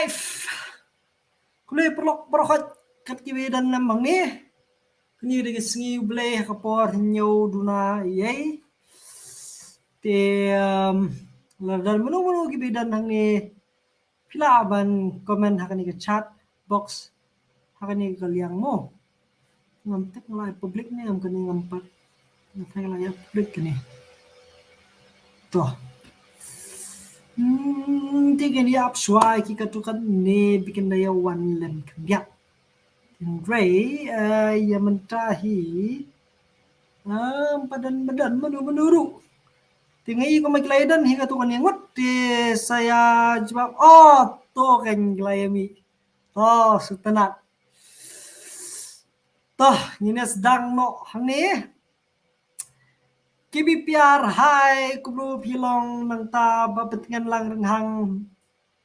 live. Kulay prokot katkiwidan namang ni. Kini dagi sengi blay kapor nyaw duna yay. Te ladal menu gibidan hang ni pilaban komen hakani ke chat box hakani ke liang mo. Ngamtek mulai publik ni am kani ngampat. Ngamtek mulai publik kani. Tuh. Tiga ni ap suai ki katukan ne bikin daya one lem kebiak. Ray ya mentahi badan menurut. Tinggi ko maglaidan hingga tukan yang di saya jawab to kan glayami. Sutenat. Toh ini sedang no hani. KBPR hai kubro pilong nang ta bapentingan lang renghang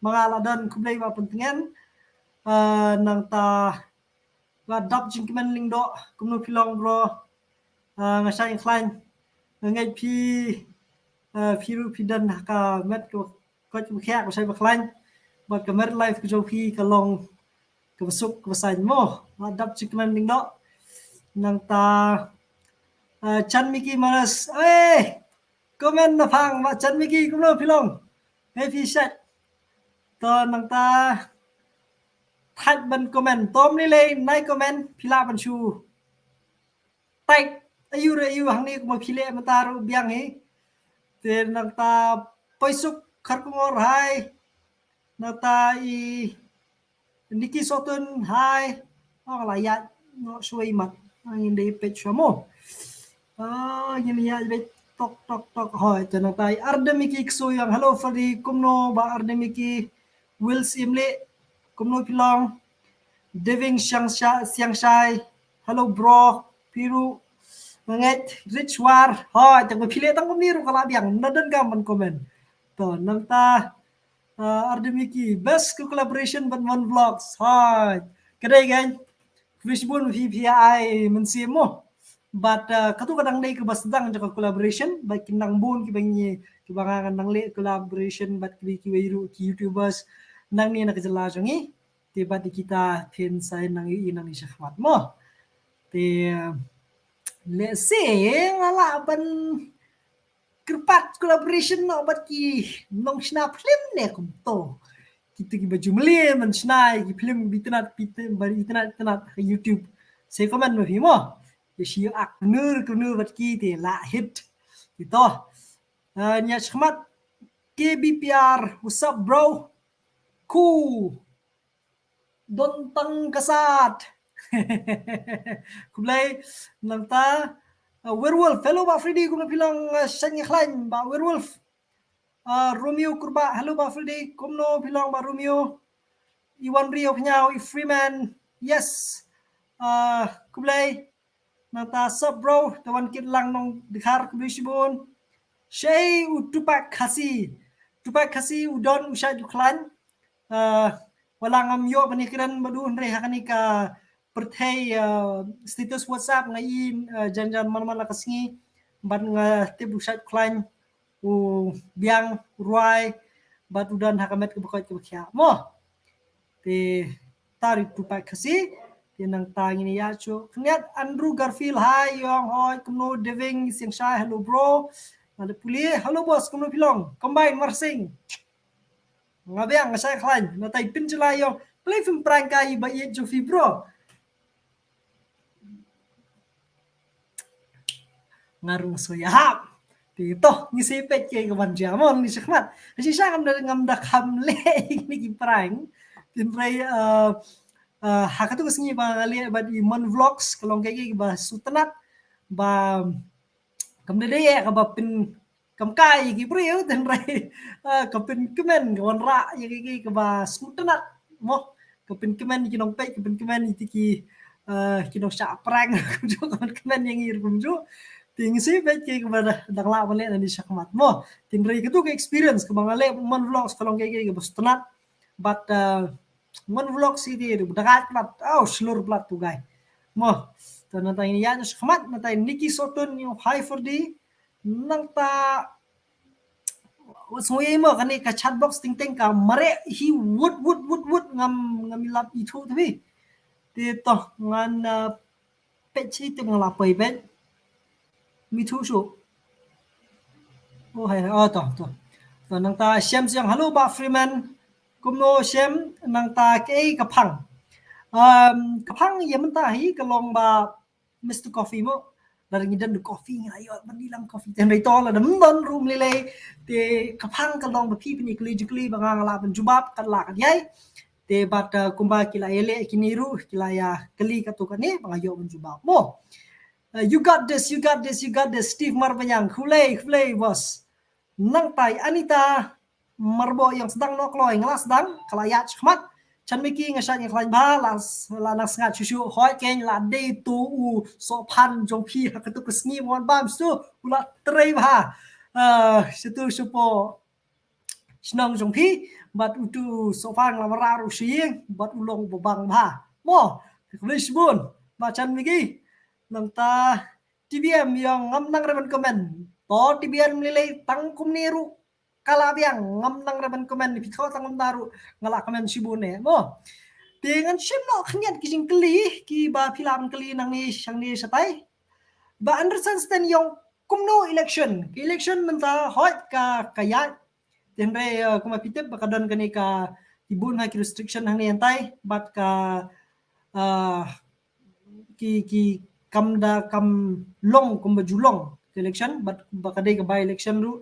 mangaladan kublay bapentingan nang ta dap jingkiman lingdo kubro pilong bro ngasay klain ngai piru pidan ka met ko khyak ko say baklain bat ka mer life ko jopi ka long ka besuk ka basain mo dap jingkiman lingdo nang ta Chan Miki Manas, komen na phang ma Chan Miki kumlo pilong, ngay phi set, to nang ta thạch ban comment tom ni le nai comment pila ban chu, tay ayu hang ni kuma phile mataru biang hi, te nang ta poisuk khar kungor hai, nang ta I Niki Sotun hai, la ya no suai mat, angin dei page mo. Gini ya jadi tok hoy janang tay ardemiki ksuyang hello fadi kumno ba ardemiki Wills Imle kumno pilong Deving siang shai hello bro piru nget rich war hoy jang pile tang miru kala biang nadan gaman komen to nang ta ardemiki best collaboration but one vlogs hoy kedai gan Wishbun VPI mensimo but katu kadang dai ke basdang jaka collaboration baik kinang bun ki bangi ki bangangan nang le collaboration but ki wiru ki youtubers nang ni nak jela jangi tiba di kita pin sai nang I nang syahwat mo te le se ngala ban kerpat collaboration no bat ki nong snap film ne kum to kita ki baju melie man snai ki film bitanat bari itanat YouTube saya komen mo mo Yesi ak nur bat ki te la hit itu nya shmat KBPR what's up bro dontang kasat kublay nanta werewolf hello ba Freddy kumna bilang sanya klain ba werewolf Romeo kurba hello ba Freddy kumno bilang ba Romeo Iwan Rio Pnyao Freeman yes kublay nata sub bro tawan kit lang nong dikhar kubisibon shay utupak khasi udon usha juklan walang amyo panikiran madu andre hakani ka perthai status WhatsApp ngai janjan man kasngi ban nga tibusat klan u biang ruai bat udan hakamet kebukat kebakya mo te tari tupak khasi yang tang ini ya cu keniat Andrew Garfield hai yong hoi kumno Deving siang shai hello bro ada puli hello bos kumno pilong combine marsing ngabiang ngasai klan natai pin celai yong play film prank kai ba ye Jofi bro ngarung soyap Tito ngisi pet ke kawan jamon ni sekmat si sakam ngam dak hamle ni ki prank tin play hakatu kesengi ba ngali ba di mon vlogs kalong kaya ba sutenat ba kamde ya ka ba pin kam kai ki priu dan rai ka pin kemen kawan ra ya ki ba sutenat mo ka pin kemen ki nong pe ka pin kemen ki nong sa prank jo kawan kemen yang ir kumju ting si pe ki ba dak la bale na di sakmat mo tin rai ketu ke experience ka bangale mon vlogs kalong kaya ba sutenat but mon vlog si di dagat plat slur plat tu guy mo to nata ini ya khmat nata Niki Sotun yung high for di nang ta sungui mo kani ka chat box ting ting ka mare hi wood ngam lap itu tapi ti to ngan pet chi tu ngala pai bet mi thu su oh hai to nang ta shem siang hello ba freeman kumno shem nang ta ke ka phang ka phang yem ta hi ka long ba Mr Coffee mo la ngi dan coffee ayo ban nilang coffee ten rai to la dam don room le te ka phang ka long ba phi ni kli ba ngala ban jubab kan la kan yai te bat kumba kila ele kiniru kila ya kli ka to kan ni ba ayo ban jubab mo you got this Steve Marbanyang khulei bos nang tai Anita marbo yang sedang nokloi ngelas sedang kalayat khmat chan miki ngasat yang klain ba la nak sangat chuchu hoi ken la de tu u so pan jong phi ha tu kusngi mon bam su ula trei ba situ supo snong jong phi bat utu so pan la mara ru sieng bat ulong bobang ba mo klis bun ba chan miki nang ta TBM yang ngam nang reban komen to TBM nilai tangkum niru kala biang ngam nang reban komen ni pitho tangkum daru ngala komen sibune mo dengan simno khnyat kijing kli ki ba philam kli nang ni sang ni satai ba understand yang kumno election menta hot ka kaya tenre kuma pitep ba kadon kani ka ibun ha restriction hang ni antai bat ka ki kam long kum bajulong election but bakadai ka by election ru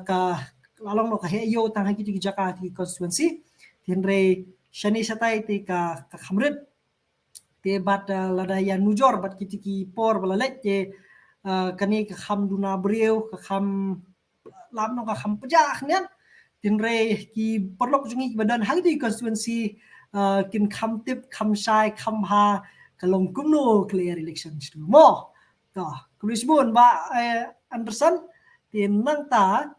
ka lalong no ka heyo tang ha ki Jakarta ki constituency tenre shani satai ti ka khamrit te bat lada ya nujor bat ki por balalek te kani ka kham duna breu ka kham lam no ka kham pajak nian tenre ki perlok jungi badan ha ki constituency kin kham tip kham sai kham ha kalong kumno clear election mo to kulisbon ba Anderson tin nang ta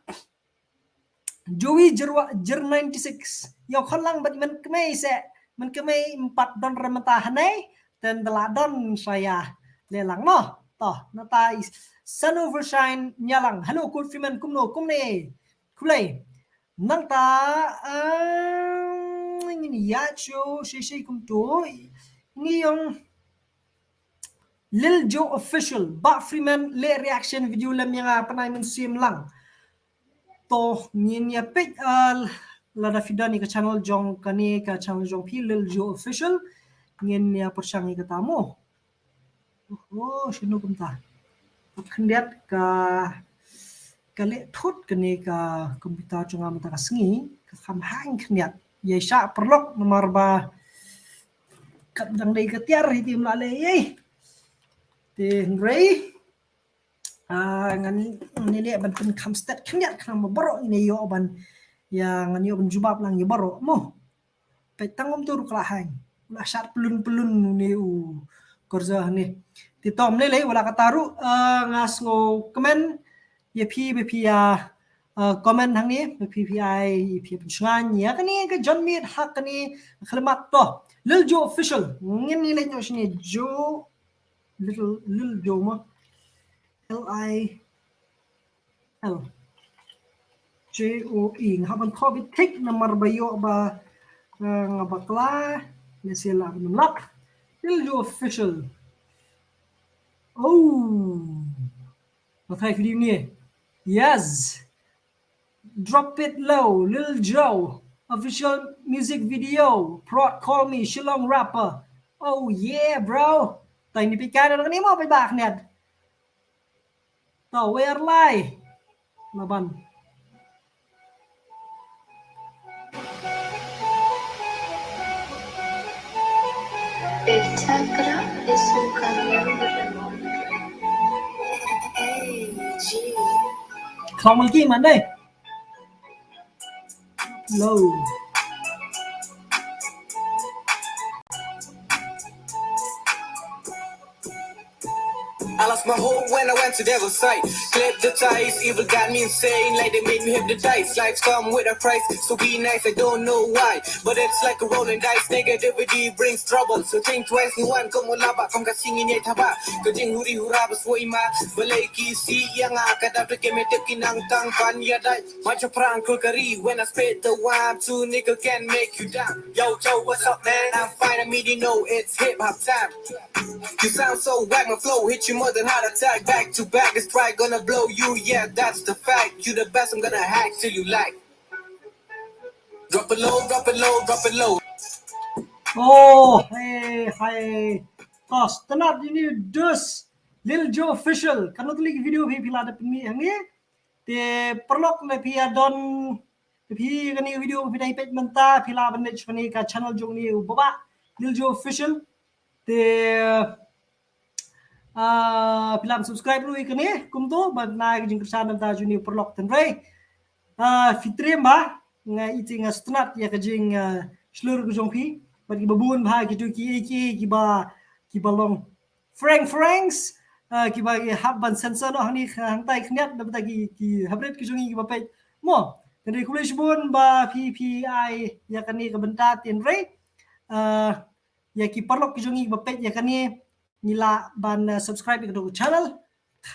Joey jer 96 yo kholang bat man kemai se man kemai 4 don ramata hanai dan teladon saya lelang no to nata sun overshine nyalang hello good freeman kumno kumne kulai nang ta ini ya cho shi kum to ni yung Lil Joe official ba freeman le reaction video lam yang panai musim lang to niya pet lada fidani ka channel jong kani ka channel jong pi Lil Joe official niya persangi ka tamo oh sino kumta khendiat ka kale thut kani ka komputer chunga mata ka sngi ka kham hang khendiat ye sha perlok nomor ba kat dang dei ka tiar hitim la le ye te ngrei ngan ni ban pen kam stat khendiat kham boro ini yo ban yang ngan yo ban jubab lang yo boro mo pe tangom tur kala hang la shat pelun ni u korza ni ti tom le wala kataru ngas ngo komen ye pi ya komen hang ni PPI pi pensuan ya kani ka John Mead hak kani khlemat to Lil Joe official ngin ni le nyo sini Joe Lil Joe mo LIL JOE ngaban thobi tik namar bayo ba ngabakla nesila namlak Lil Joe official oh matai video ni yes drop it low Lil Joe official music video prod call me Shillong rapper oh yeah bro tay ni pikada ni mo pa bak net to where lie laban Chakra es un camión de remolque. không kim anh đây low Alas lost my hope when I went to devil's side. Clip the ties, evil got me insane, like they made me hypnotize. Lights come with a price, so be nice, I don't know why. But it's like a rolling dice, negativity brings trouble. So think twice, ni one kung wala ba, kung kasingin niya taba. Kajing huri-hura, bas wo ima, balay kisi, yang akadap, kemetip kinang tang panyaday. Macho prang cookery, when I spit the wine, two nigga can make you down. Yo, Joe, what's up, man? I'm fine, I mean, you know it's hip-hop time. You sound so whack, my flow hit you more than heart attack. Back to back, it's probably gonna blow you, yeah, that's the fact. You the best, I'm gonna hack till you like. Drop it low, drop it low, drop it low. Oh, hey. Tos, tenat ini dus Lil Joe official. Kalau tulis video vi pila ada pemi yang ni, te perlok le pia don pi kani video pi dai page menta pila bandage pani ka channel jong ni baba Lil Joe official. Te pilam subscribe lu ikani kumtu badna jing kersan ta juni perlok tenrai. Fitri ba ngai iting stnat ya kajing seluruh kujong pi bagi babun ba gitu ki ba long Franks ki ba habban sensor no hani hang tai khniat da ki habret kujong ki ba pe mo dari kulish bun ba PPI ya kani ka benta tin re ya ki perlok kujong ki ba pe ya kani nila ban subscribe ke channel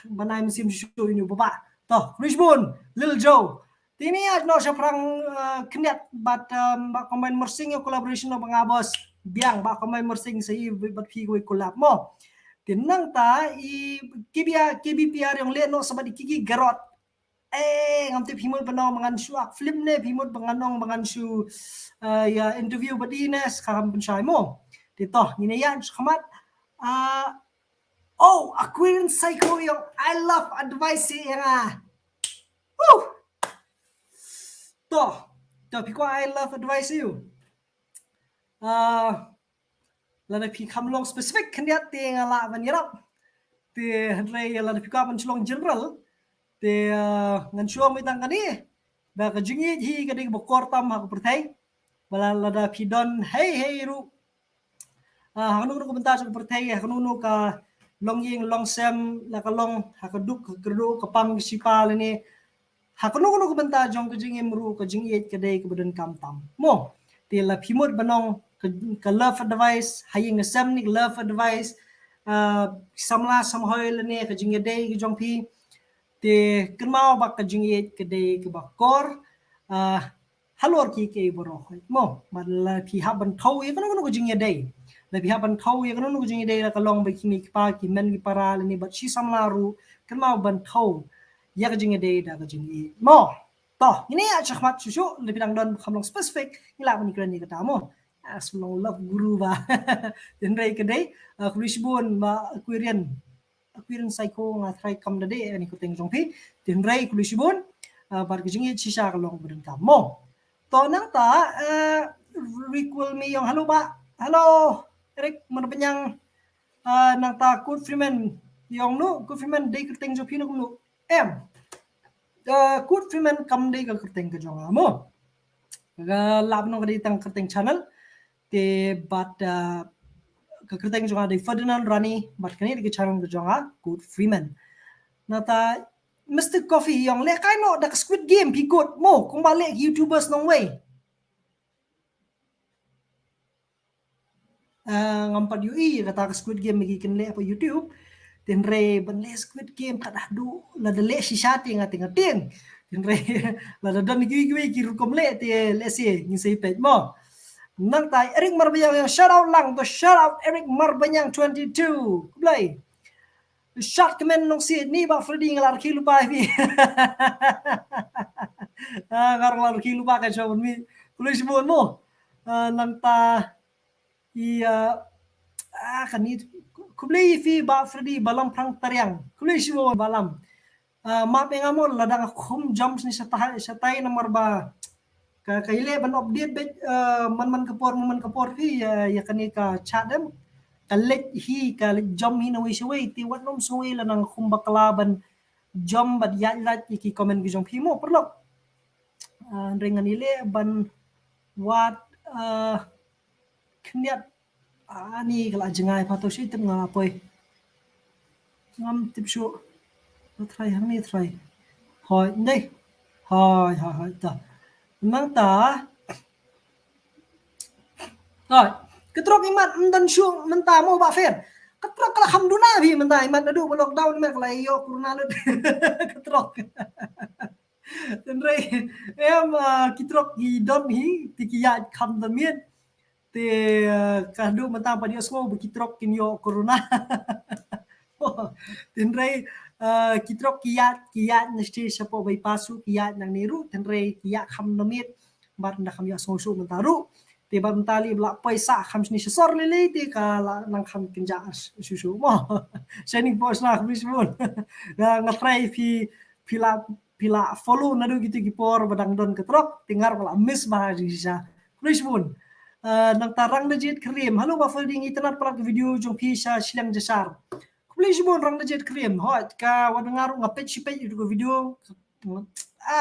banai musim show ini baba toh kulish bun Lil Joe Tini no siya parang kniat but ba combine mersing yung collaboration ng mga boss biang ba combine mersing sa but pi ko collab mo tinang ta i KBPR yung leno sa di kiki garot ngamti pimod pa no mga shuak film ne pimod banganong mga shu ya interview ba dinas karampan siya mo dito ninayan kamat Aquarian Psycho yung I love advice yung Tapi ko I love advice you. Lada pi kam long specific kandiat te ngala ban yarap. Te re lada pi ka ban chlong general. Te ngan chuang mi tang kani. Ba ka jingi hi ka dik bokor tam ha ko pertai. Bala lada pi don hey ru. Hanu ko benta ko pertai hanu ka long ying long sem la ka long ha ka duk ka gru ka pang sipal ni Hakono ko benta jong kajing imru kajing yet kadai kemudian kamtam mo tila pimut banong ka love advice haying samnik love advice samla samhoil ne kajing yedai kajong pi te kenmau bak kajing yet kadai ke bakor halor ki ke boro mo madla pi haban thau ye kono kajing yedai la pi haban thau ye kono kajing yedai la kalong ba kimi pa ki men ki para ni bat si samla ru kenmau ban thau ya kajing day da kajing mo toh ini achmat susu lebih dang don kamlong spesifik ila mani kran ni kata mo aslong love guru ba den rai kedai kulisbun ba aquarian psycho nga try kam da de ani ko teng jong pi den rai kulisbun bar kajing chisha kalong buden kam mo to nang ta recall me yung hello Eric mana penyang nang ta good freeman yung no good freeman day ko teng jong pi no no good freeman kam day ka kerteng ka jong mo lab no ka tang kerteng channel te but ka kerteng jong day Ferdinand Rani but kani di channel ka jong good freeman nata Mr. Coffee yang le kai no dak Squid Game pikot mo kung balik YouTubers nong way ngampat UI kata Squid Game magikin le apa YouTube tin re ban le Squid Game kada du la de le shishati ngating tin re la de don gi ki rukom le te le si ni sei page mo nang tai Eric Marbanyang yang shout out lang to shout out Eric Marbanyang 22 kublai shot comment nong si ni ba Freddy ngalar ki lupa bi ngar ki lupa ka show mi pulis mo nang ta kanit kublai fi ba Freddy balam prang tariang kublai siwo balam map yang amol ladang khum jumps ni sa tay nomor ba ka kaile ban update bet man kapor fi ya kanika chadam kalet hi kalet jump hi na wi siway ti wat nom suway la nang khum baklaban jump bad yat ki comment gi jong pi mo perlo ringan ile ban wat kniat ani kala jengai pato si tem ngapoy ngam tip shu try hang ni try hỏi đây hỏi ta nang ta rồi cái trok imat dan shu menta mo ba fer cái trok alhamdulillah bi menta imat adu lockdown mek lai yo corona lu cái trok dan rei em cái trok gi don hi ti kiya kham da mien te kandu menta pa dia smo bi trok kin yo corona dan rei kitrok kiat nesti sapo bai pasu kiat nang niru dan rei kiat kham da mien bat nda kham ya so mentaru te ba mentali bla paisa kham ni sor lele te ka nang kham kinja susu mo shining boss na khmis mon nga try pila follow na do gitu gipor badang don ketrok tingar bala miss ba sa khmis mon nang tarang na jet krim halo ba folding internet prak video jong pisa silang jasar khmis mon rang na jet krim hot ka wadangaru ngapet sipet itu video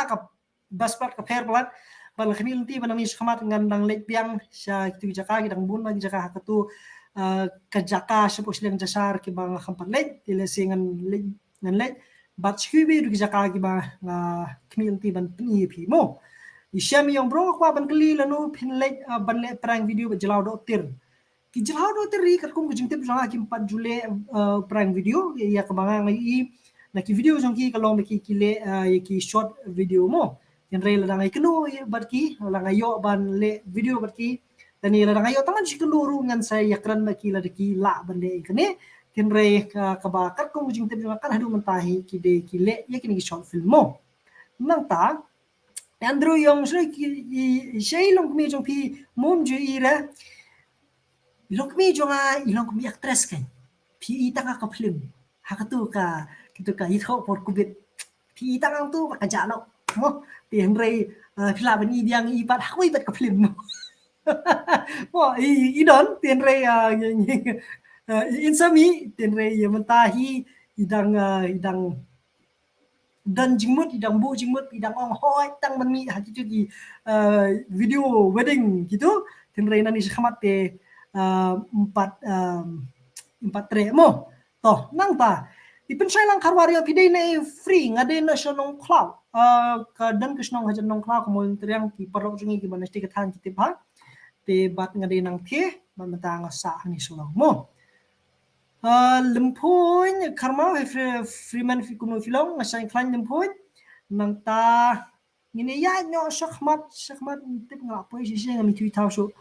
ka baspat ka fair plat bal khamil ti banami khamat ngandang lek piang sa kitu jaka gidang bun magi jaka hakatu kajaka sapo silang jasar ki bang khampat lek tile singan lek ngan lek bat shubi du jaka ki ba nga khamil ti ban pni pi mo isyam yang bro kwa ban kli lanu pin lek ban lek prank video bajalau do tir ki jalau do tir ri kat kum jing tip janga ki 4 jule prank video ya kabanga ngai na ki video jong ki kalong ki kile ki short video mo yang rei ladang ai kenu barki ladang ayo ban le video barki dan ni ladang ayo tangan si keluru ngan saya yakran baki ladaki la bande kene tin rei ka bakar ko mujing tep kan hadu mentahi ki de ki le ya kini short film mo nang ta andrew yong sri ki sei long mi jong pi mom ju ira long mi jong ilong mi actress kan pi itanga ka film hakatu ka kitu ka itho por kubit pi itang tu ka jalo mo tiền rây pila bani diang ipat aku ipat ka film mo mo i don tiền rây insami tiền rây mentahi idang dan jingmut idang bu jingmut idang ong hoi tang mani hati tu di video wedding gitu tiền rây nani khamat te empat tre mo toh nang ta ipen sai lang karwario pidai na free ngade na shonong cloud ka dan kisnong hajan nong cloud mo triang ki parok jungi ki banesti ka than ki ba te bat ngade nang the man mata nga sa ni sulong mo lempoin karma freeman fi kuno filong nga sai klan lempoin nang ta ngine ya nyo shakmat tip nga po si nga mi twi taw so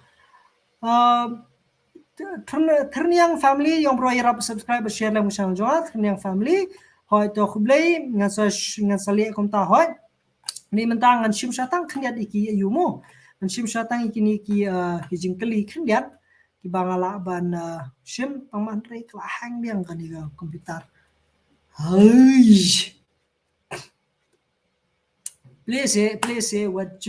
Terniang family yang bro yarap subscribe share lang mo channel jo Terniang family hoi to khublei nga sa le kom ta hoi ni mentang ngan sim satang khniat iki yumo ngan sim satang iki ni ki jingkeli khniat ki bangala ban sim pangman re klahang biang kan ni komputer hai please what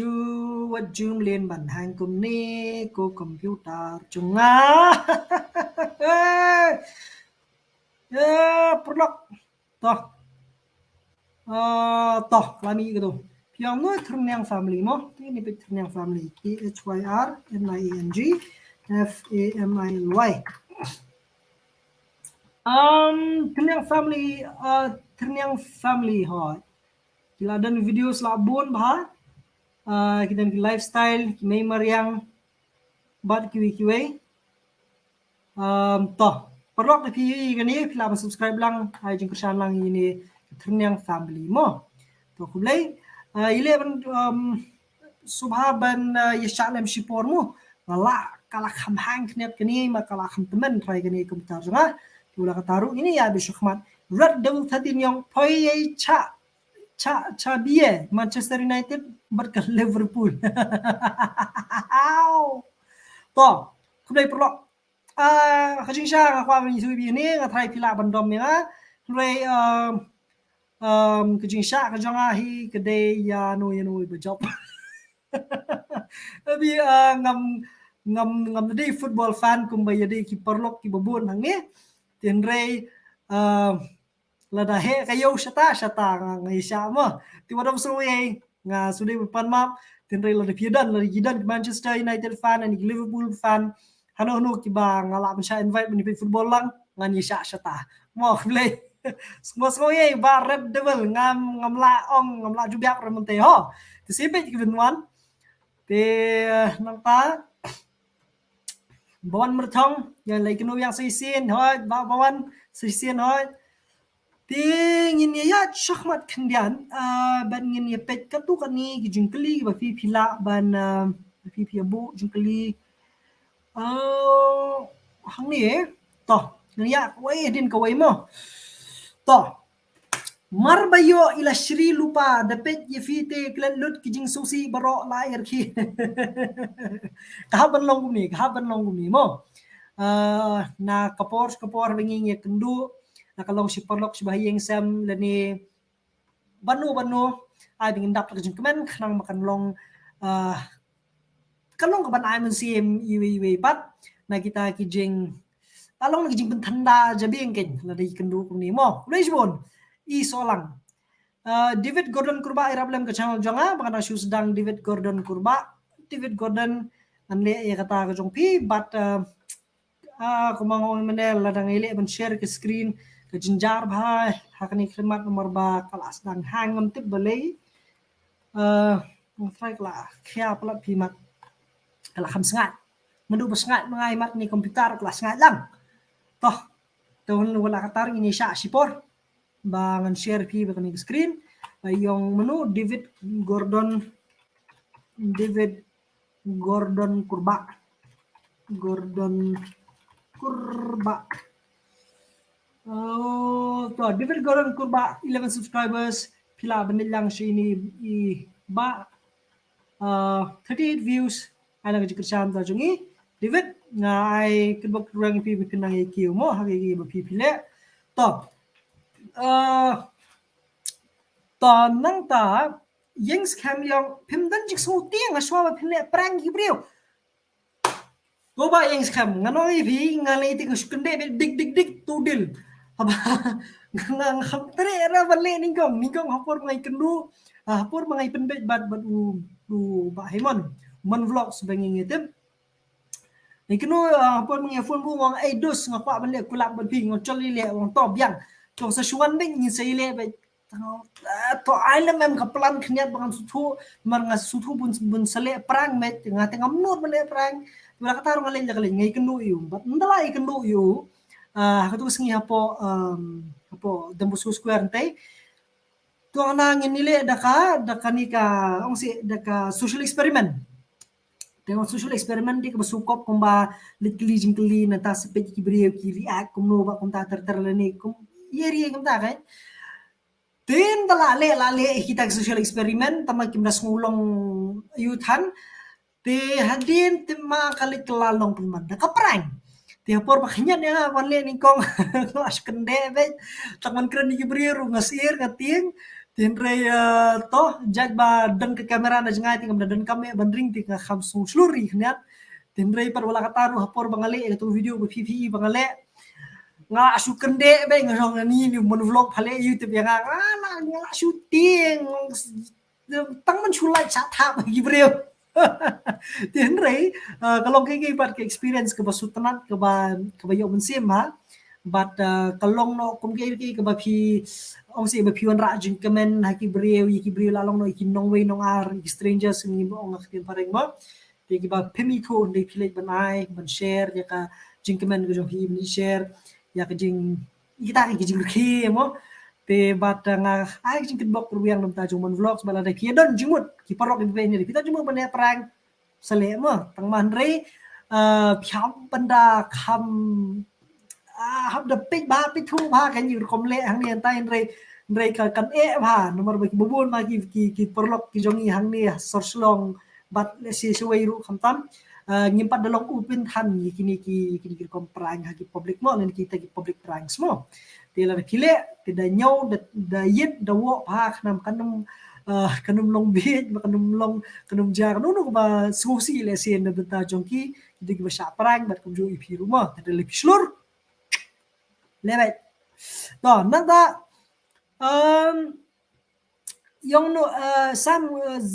you lên bản hàng cùng ni cô computer chunga produk toh lami gitu yang no Terniang family mo ini Terniang family THYRNIANG FAMILY Terniang family hoi Kila dan video selabun bah kita di lifestyle kinai mariang bat kiwi toh perlu tapi gani pila subscribe lang ay jeng kersan lang ini Terniang family mo to kublay ile ban subhaban yashalem shipor mo wala kala khamhang knet kani makala kham temen try kani komputer nga kula kataru ini ya bisukmat red devil 13 yang poi cha biye Manchester United berke Liverpool to kublay perlu khajing sha kwa ni su bi ni nga thai pila bandom ni nga kublay khajing sha ka jonga hi kede ya no bejop abi ngam de football fan kum bay de ki perlu ki babon hang ni tin rei lada he kayo shata ngai sha ma ti wadam suwe nga sude pan map tin rei lada pidan lada gidan Manchester United fan and Liverpool fan hano ki ba ngala sa invite ni football lang ngani sha shata mo play semua ye ba Red Devil ngam la jubiak remonte ho ti sipit ki benwan te nang ta bawan merthong yang lagi kenu yang sisian hoi bawan sisian hoi ngin ya shahmat kendian ban ngin ya pet katu kan ni jungkeli ba fi pila ban fi abu jungkeli hang ni to ya wai din ka wai mo to marbayo ila shri lupa dapet ye fite klan lut kijing susi baro lair ki kahaban long gumi mo na kapor benging ye kendu na kalong si porlok si bahiyeng sam lani banu ai bingin dap kijing kemen kanang makan long kalong kaban ai men sim iwi pat na kita kijing talong kijing pentanda jabing ken ladi kendu kumi mo leisbon solang David Gordon Kurba irablem ke channel jonga bangana shu sedang David Gordon anle ya kata ke jong pi but kumangon menel ladang ile ben share ke screen ke jinjar bhai hakani khidmat nomor ba kelas dang hangam tip balai try kala khia plat pi mat kala kham sangat mendu besangat mengai mat ni komputer kelas sangat lang toh tahun wala katar ini sya sipor bangan share pi bakani screen yung menu David Gordon Kurba to David Gordon Kurba 11 subscribers pila benilang siya ini ba 38 views ana nga jikirsyam ta jungi David nga ay kibok kurang pi bikinang ikiw mo hagi ba pipile to nang ta yang scam yang pimdan jik so tiang aswa ba pile prank gibriu go ba yang scam ngano ibi ngalai ti kuskende dik tudil aba ngang hamtre ra bale ningkong hapor ngai kendu hapor mangai penbet bat u ba hemon mon vlog sebanging item nikno hapor mangai phone bu wang ai dos ngapa bale kulap babi ngocol ile wang top yang chong sa shuan bing ni sai le ba to island mem kaplan khnyat bangan sutu man nga sutu bun sale prang met nga tengam nur bale prang wala katarong alin lakali ngai kenu yu but ndala i kenu yu hakatu singi hapo dambusu square ntai to ana nginile daka ni ka ongsi daka social experiment tengok social experiment di kabasukop kumba litli jingkli na ta sepet ki brio ki react kumno ba kum ta terlani kum yeri kum ta kan tin lale kita social experiment tama kim das ngulong yuthan te hadin tema kali kelalong pun ka prank te por baknya ya wanle ni kong kelas kende be tangan keren ki brio ngasir ngating tin re to jag ba deng ke kamera na jangai tingam dan kami bandring ti ka khamsung sluri khniat tin re par wala kataru hapor bangale itu video be ppi bangale nga asu kende be ngong ni mon vlog phale youtube yang nga shooting tang man chulai chat ha gi brio tin re kalong ke part ke experience ke basutanat ke ba yo mensim ha but kalong no kum ke ba phi ong si ba phi wan ra jing kemen ha ki brio lalong no ki nong we nong ar strangers ni mo ong akin pareng mo te ki ba pemi ko de philek banai ban share ya ka jing kemen ko jong hi ni share ya ka jing kita ki jing ki mo te bat nga ai jing kibok ruang nam ta jong mon vlogs bala de ki don jimut ki parok ni be ni kita jumut ban ya prang sale mo tang man re pham banda kham hab da pik ba pik thu ba kan yu kom le hang ni tai re kan ba nomor ba ki bubun ma ki perlok ki jongi hang ni sorslong bat le si suwei ru khamtam ngimpat dalong upin than kini kom prang ha ki public mo len kita ki public prang smo tela kile tidak nyau da yit da wo ba khnam kanum long bit ba kanum jar no ba susi le sen da ta jongki dig ba sha prang bat kum jo ipi rumah ada le pislur lebat to nanda yang no sam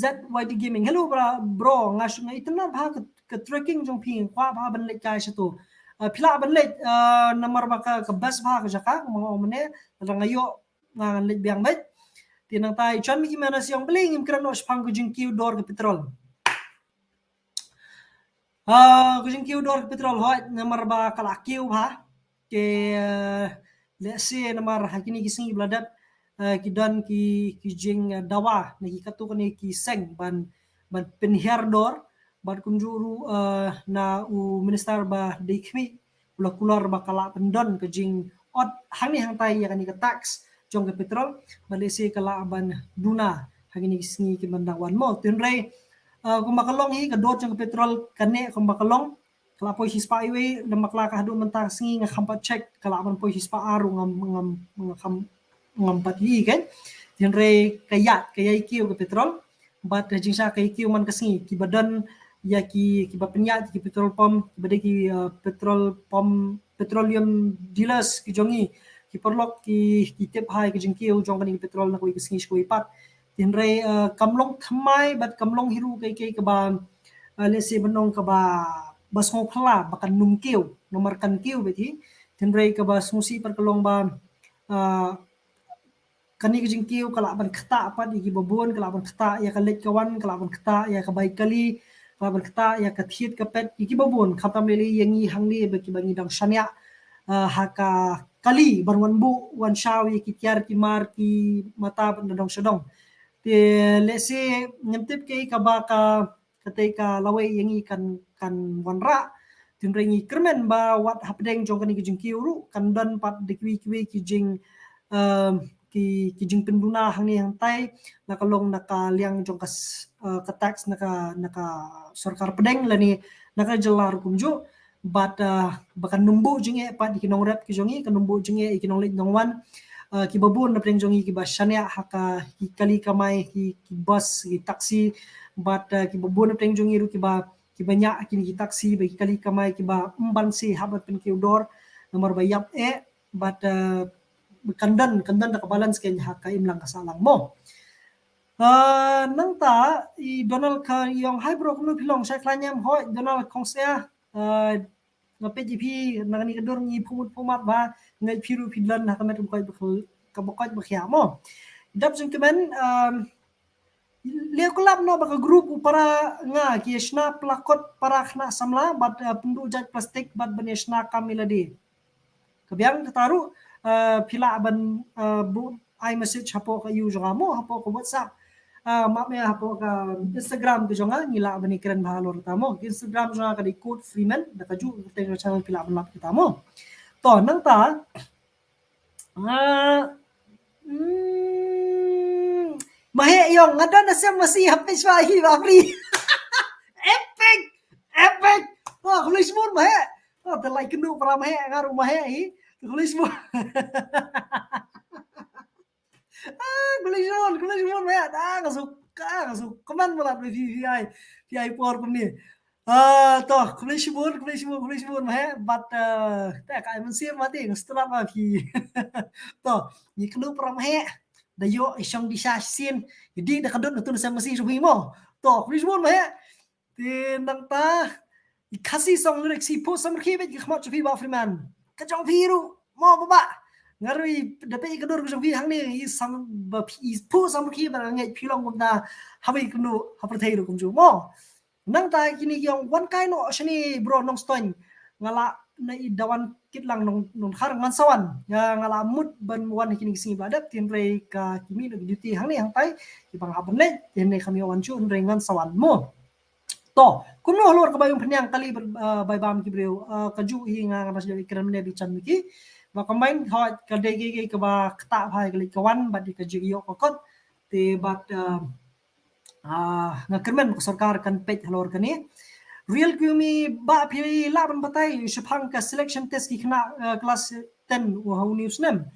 ZYD gaming hello bro ngasung itna ba ka tracking jong ping kwa ba ban le kai sato pila ban lej nomor baka ke bas ba ke jaka mo mene rangayo ngan lej biang bet tinang tai chan mi mana siang beling im kran os pang kujing kiu dor ke petrol kujing kiu dor ke petrol hoi nomor ba kala kiu ba ke lese nomor hakini kising bladat ki dan ki jing dawa na ki katu kani ki seng ban penhiar dor ban kunjuru na u minister ba dikmi kular ba kala pendon ke jing ot hangi hang tai yakani ke tax jong ke petrol balesi kala ban duna hangini singi ki bandawan mo tinre kung makalong hi kadot jong ke petrol kane kung makalong kala po hispa iwe na makla ka hadu mentang singi nga kampat check kala ban po hispa aru ngam hi kan tinre kayat kayai kiu ke petrol bat jing sa kay kiu man kasingi ki badan ya ki bapenya ki petrol pump bade ki petrol pump petroleum dealers ki jongi ki perlok ki tip hai ki jingki jong kani petrol na koi kisngi koi pat tinre kamlong thamai bat kamlong hiru kai ke ba lese benong ke ba basmo khla bakan num kiu nomor kan kiu beti tinre ke ba smusi per kelong ba kani ki jingki kala ban khata pat ki babon kala ban khata ya kalek kawan kala ban khata ya ka baik kali berkata ya kathit kapet iki babon khatam leli yangi hangli baki bangi dang shanya haka kali barwan bu wan shawi ki tiar ki mar ki mata dang shadong te lese nyamtip ke ka ba ka kate ka lawe yangi kan wanra tinrengi kermen ba wat hapdeng jong kani kijing kiuru kan dan pat dikwi ki jing ki jing penduna hangni hang tai nakalong naka liang jong kas ka tax naka sarkar pedeng lani naka jelar kumju but bakan numbu jinge pat ikinong rep ki jongi kan numbu jinge ikinong lit nongwan ki babun na pedeng jongi ki basanya haka ki kali kamai ki bus ki taksi but ki babun na pedeng jongi ru ki banyak kini ki taksi bagi kali kamai ki ba umban si habat pen ki udor nomor bayap but kandan da balance ken haka imlang kasalang mo nang ta i Donald ka yung hybro kuno pilong sa klanyam hoi Donald kongsea nga PGP nangani kador ni pumat ba ngai piru pidlan na kamet ko kabokot bakya mo dap jung kemen liya kolab no baka group para nga kiesna plakot para khna samla bat pundu jat plastik bat banesna kamiladi kabyang kataru pila ban bu iMessage hapo ka use mo hapo ko WhatsApp mamaya hapo ka Instagram ko jonga nila bani keren bahalor tamo Instagram jonga ka di code Freeman nakaju kita channel pila ban lap kita mo to nang ta mahe yung ada na siya masih happy swahi babri epic kulis mo mahe talay kenu para mahe ngaru mahe hi kulis mo kulis mo mahe ngasuka kaman malat VI por kumni to kulis mo mahe but ta kai man siya mati ngustrat ma pi to ni kenu para mahe dayo isang disasin jadi dah kadon tu sa masih suhi mo to kulis mo mahe tinang ta ikasi song lyrics si po sam khibet ki khmat suhi ba Freeman kajong viru mo baba ngarui dapat ikador ko suhi hang ni sam ba po sam khibet ngai pilong na habi kunu haperthai ro kumju mo nang ta kini yang one kind no shani bro nong stoin ngala na dawan kitlang nong kharang mansawan ya ngala mut ban wan kini singi badat tinre ka kimi no duty hang ni hang tai ibang haban le tinre kami wan chu ngan sawan mo to kuno holor ka bayong penyang kali bay bam kibreu kaju hinga nganas jadi keren ne bican miki ba combine hot ka dege ke ba kta bhai kali kawan badi ka jiyo kokot te bat ngakermen ko sarkar kan pet holor kani real kumi ba phi laban batai shapang ka selection test ki khna class 10 wa news nem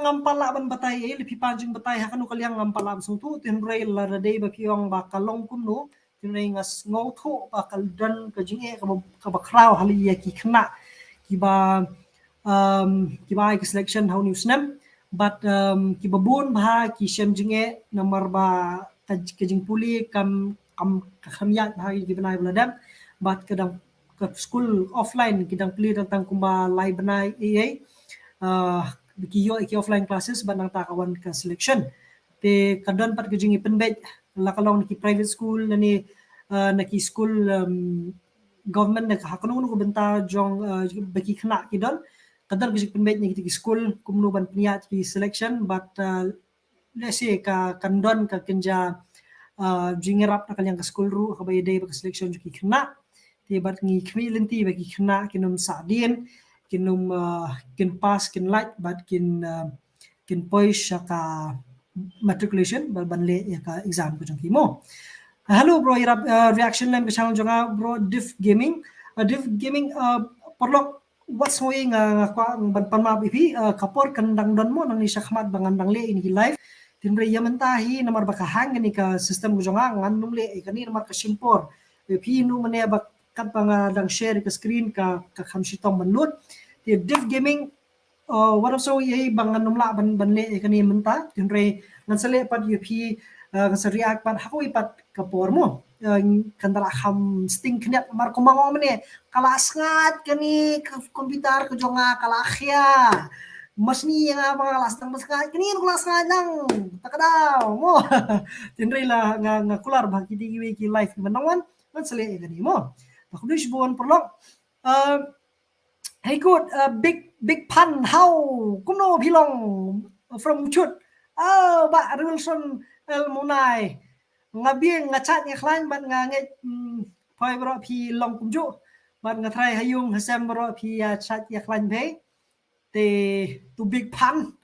ngampala ban batai lipi panjing batai hakanu kaliang ngampala sung tu tin rail la day ba kiong ba kalong kuno tin rai ngas ngau tho ba kal dan ka jinge ka ba kraw hali ya ki khna ki ba ki selection how news nem but ki babun ba ki shem jinge nomor ba ka jing puli kam khamyat ba ki benai bladam bat kadang ke school offline kidang pili tentang kumba lai benai AI bikiyo iki offline classes ban nang takawan ka selection te kadon pat kejing ipenbej lakalong naki private school nani naki school government nak hakunung ko benta jong baki khna kidon kadon kejing penbej naki school kumnu ban pniat ki selection but let's say ka kandon ka kenja jingerap nakal yang ke school ru ka bayday ba selection juki khna ti bat ngi khmi lenti baki khna kinum sadin kinum kin pass kin light but kin poish ka matriculation banle ya ka exam ko jongki mo hello bro ira reaction line ke channel jonga bro diff gaming perlok what's going kwa ban panma bipi kapor kandang don mo nang ni syakmat bangandang le ini live tinre yamentahi namar bakahang ni ka system ko jonga ngandum le kani namar ka simpor pi nu mane bak kat bangadang share ke screen ka khamsitong manlut ti diff gaming what also ye bangan numla banle kani menta tinre ngan sale pat UP ngan react pat hakoi pat kapor mo kandala kham sting knyat mar kumango mane kalas ngat kani komputer ko jonga kalakhya masni nga mga kalas nang mas kani kelas ngat nang takadaw mo tinre la nga kular bagi di ki live manangan ngan sale kani mo takudish bon perlok hey good big pun how kuno pilong from chut ba Wilson el munai ngabieng ngachat ngaklan ban nganget phoi bro pi long kumju ban ngatrai hayung hasam bro pi chat yaklan be te tu big pun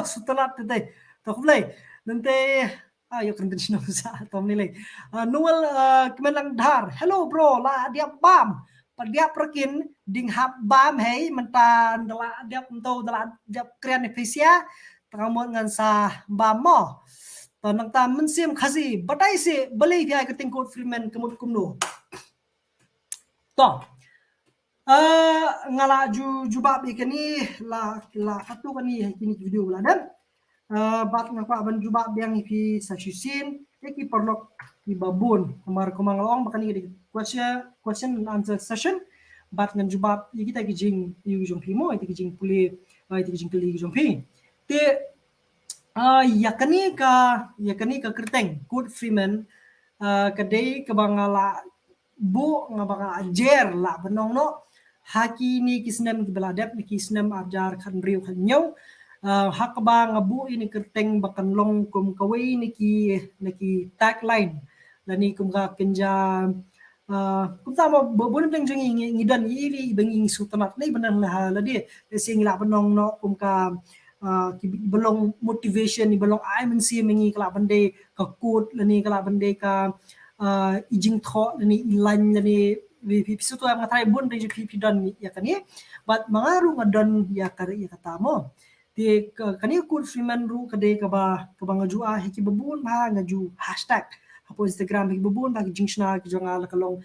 sutalat te to khlei nante ayo conventional sa tom nilai nual kemenang dhar hello bro la dia bam dia perkin ding hab bam hey mentan dala diaento dala dia kren efisia tangamon ngan sa bam mo tanang ta mensim khazi batai se balai dia ke tingkot freeman kemut kumno to ngala jubab ikani la satu kani kini video ladan bat ngapa ban jubab yang ipi sasyusin iki perlok di babun kamar kumangalong bakani di question and answer session bat ngan jubab kita kijing yu jong pimo itu kijing puli itu kijing kali jong pi te yakani ka kerteng good freeman kadai ke bangala bu ngabanga ajer la benong no haki ni kisnem beladap ni kisnem ajar kan riu kan nyau hak ba ngabu ini kerteng bakan long kum kawai niki tagline lani kum ka kenja kum sama bonum teng jeng ngidan iri bengi sutanat nei benar lah ladi sing la benong no kum ka belong motivation ni belong ai men si mengi kala bande ka kut lani kala bande ka ijing tho lani ilan lani vi sutu am ngatrai bun de pi don ya kan ni but mangaru ngadon ya kare ya katamo ti kani kut freeman ru kade ka ba ngaju hiki babun ba ngaju hashtag hapo Instagram hiki babun ba jingshna ki jonga lakalong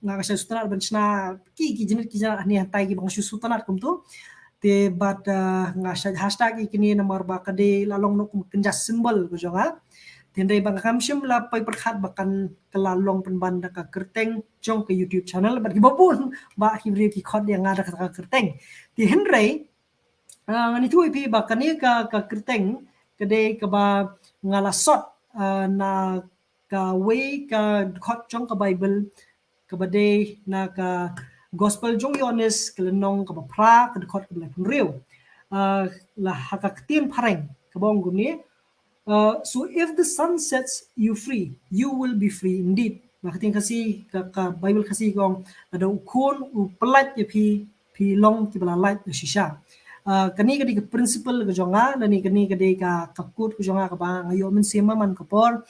nga ka sutanat banchna ki jinit ki jana ni hantai ki bang sutanat kum tu te bat nga hashtag ikini nomor ba kade lalong no kum kenja simbol ko jonga tindai bang kamshim la pai perkhat bakan kelalong penbanda ka kerteng jong ke YouTube channel bat ki babun ba hibri ki khot yang ada ka kerteng ti henrei ngani tu ipi bakani ka kerteng kade ka ba ngalasot na ka way ka khot jong ka Bible ka bade na ka gospel jong yones kelenong ka ba pra ka khot ka riu la hakaktin pareng ka bong guni so if the sun sets you free you will be free indeed makating kasi ka Bible kasi gong ada ukun pelat ya pi long ti bala light na shisha kani kadi ka principle ka jonga lani kani kadi ka kakut ka jonga ka ba ngayo men sima man kapor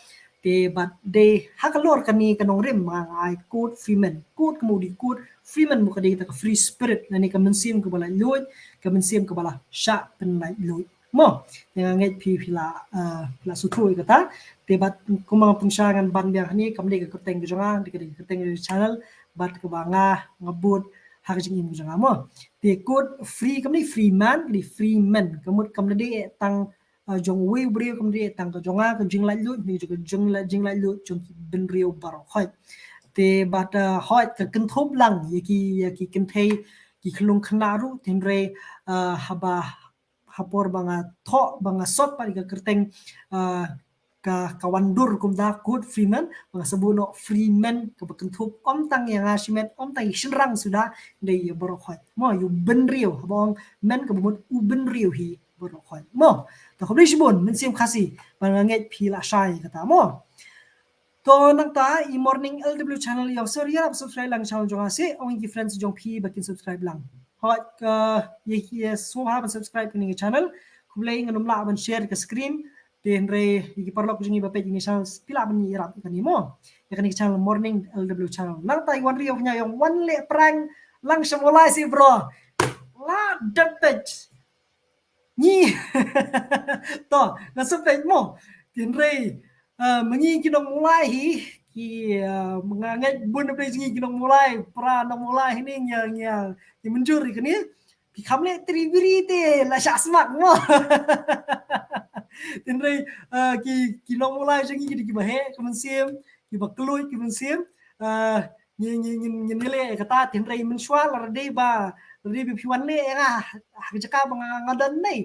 te but de hakalor kani kanong rim mga ay kut freeman kut kemudi kut freeman mo kadi ka free spirit lani ka mensim ka bala loy ka mensim ka bala sha pen light loy mo yang nget pi la sutui kata debat kumang pungsangan ban biang ni kamde ka kerteng jonga de kerteng channel bat ka banga ngabut hakjing im jonga mo te kut free kamni freeman di freeman kamut kamde tang jong we brio kamde tang ka jonga ka jing la lu ni juga jing la lu jong ben rio bar khoi te bat hot ka kan thop lang yaki kan thei ki khlung khnaru tinre haba hapor banga tho banga sot pa ka kerteng ka kawandur kumda good freeman banga sabuno freeman ka bakentup om tang yang asimet om tang shinrang sudah dei borokhat mo yu benrio bong men ka bumut u benrio hi borokhat mo ta khobri shibun men sim khasi banga nget phila shai kata mo to nang ta i morning LW channel yang surya subscribe lang channel jong ase ong ki friends jong phi bakin subscribe lang hot ka ye so ha subscribe ni channel kublai nganum la ban share ka screen den re iki parlok jungi bape jingi channel pila ban ni rap kan mo ya kan channel morning LW channel nang ta wan riyo nya yang wan le prank lang semulai si bro la dapat ni to na sampai mo den re mengi kinong mulai hi ki mengangat bun apa jingi kinong mulai pra nong mulai ini yang menjuri kan ni pi kamle tribiri te la syasmak mo tinre ki long mulai jangi ki bahe kemen sim ki baklui ki men sim ni le kata tinre men swal rade ba rade bi wan le nga jaka bang ngadan nei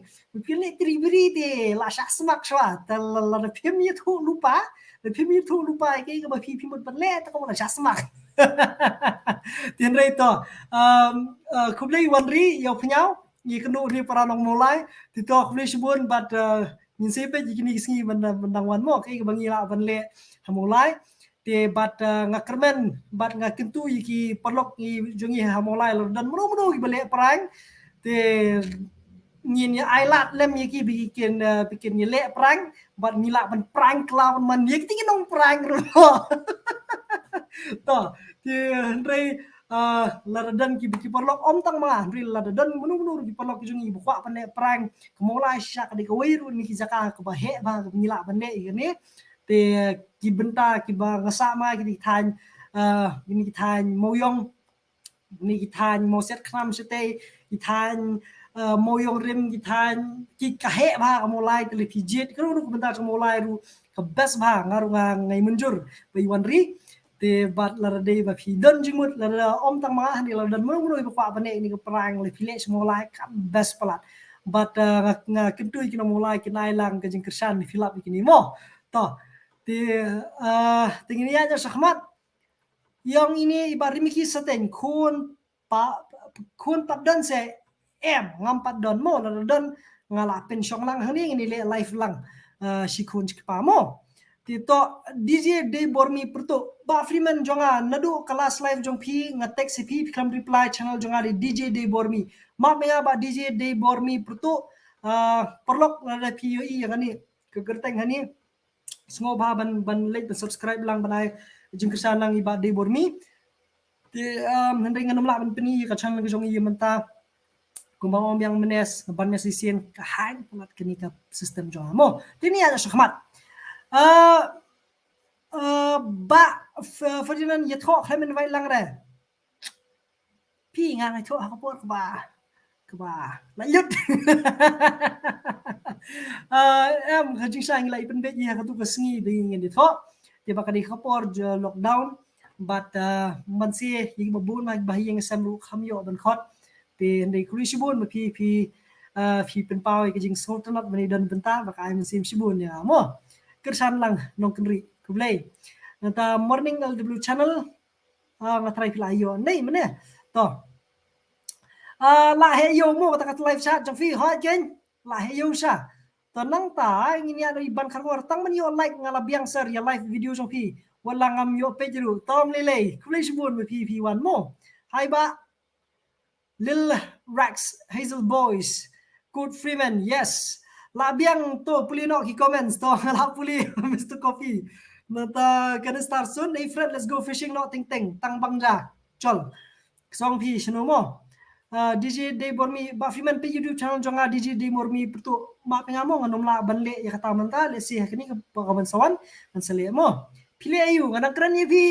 pi le tribiri te la syasmak shwa tal la pemi thu lupa ke ba pi mut ban le ta ko la syasmak tinre to kublai wanri yo phnyau ni kenu ni para long mulai ti to kublai shibun but nhìn xem pe jikini singi bandang wan mo kai bangi la ban le hamulai te bat ngakermen bat ngakentu yiki perlok i jongi hamulai dan muno ki bale perang te nhìn ailat lem yiki bikin ni le perang bat ngila ban perang klawan man yiki tingin nong perang ro to te ndrei ladadan ki perlok om tang ma ril ladadan munu ki perlok jungi bukwa pane perang kemulai syak de kawairu ni ki jaka ke bahe ba ngila bande ini te ki benta ki ba ngasa ma ki than ini ki than moyong ni ki than moset kram sete ki than moyong rim ki than ki kahe ba kemulai tele pijit kru benta kemulai ru ke best ba ngaru ngai munjur bai wanri te bat larade ba phi don jimut lara om tang ma ni lar dan mulu ba kwa bane ni ke perang le phile semulai kan best pelat but nga kentu ki mulai ki nai lang ke jing kersan ni filap ki ni mo to te tingini aja sahmat yang ini ibar miki saten kun pat dan se ngam pat don mo lar dan ngala pensiong lang hani ni le life lang si kun pa mo tito DJ Day Bormi perto ba Freeman jonga nadu kelas live jong pi ngatek si pi kam reply channel jonga di DJ Day Bormi ma menga ba DJ Day Bormi perto perlok ada POE yang ni kegerteng hani semua ba ban like dan subscribe lang banai jing kesanang iba Day Bormi ti hendai nganum la ban peni ka channel ke jong i menta kumbang om yang menes ban mesisien ka hang pelat kini ka sistem jonga mo tini ada syahmat ba Ferdinand ya thokให้มันไว้ลังแร่พี่งานไอ้thokเขาพูดกับbaละยุดem hajing sang lại bên bên ya tu ka sngi ding ni thok ti ba kadi khapor lockdown but man si ying babun ma bahiyang samru khamyo ban khot ti ndai kuri shibun ma phi pen pau ke jing sot nat bani dan benta ba kai man sim shibun ya mo kersan lang nong kenri kublai nata morning LW channel ngatrai pilayo nei mane to la he yo mo kata live chat jong fi ha jen la he yo sa to nang ta ngini ada iban karwar tang man yo like ngala biang ser ya live video jong fi wala ngam yo page ru tom lele kublai shibun with pp1 mo hai ba Lil Rex Hazel Boys Good Freeman yes labiang to pulino ki comments to la puli Mr. Coffee nata can start soon hey friend let's go fishing no ting ting tang bangja chol song pi shino mo DJ Day Bormi ba Freeman pe YouTube channel jonga DJ Day Bormi pertu ma pengamo nganom la banle ya kata manta le si kini ka kaman sawan kan sele mo pili ayu nganak keren ye pi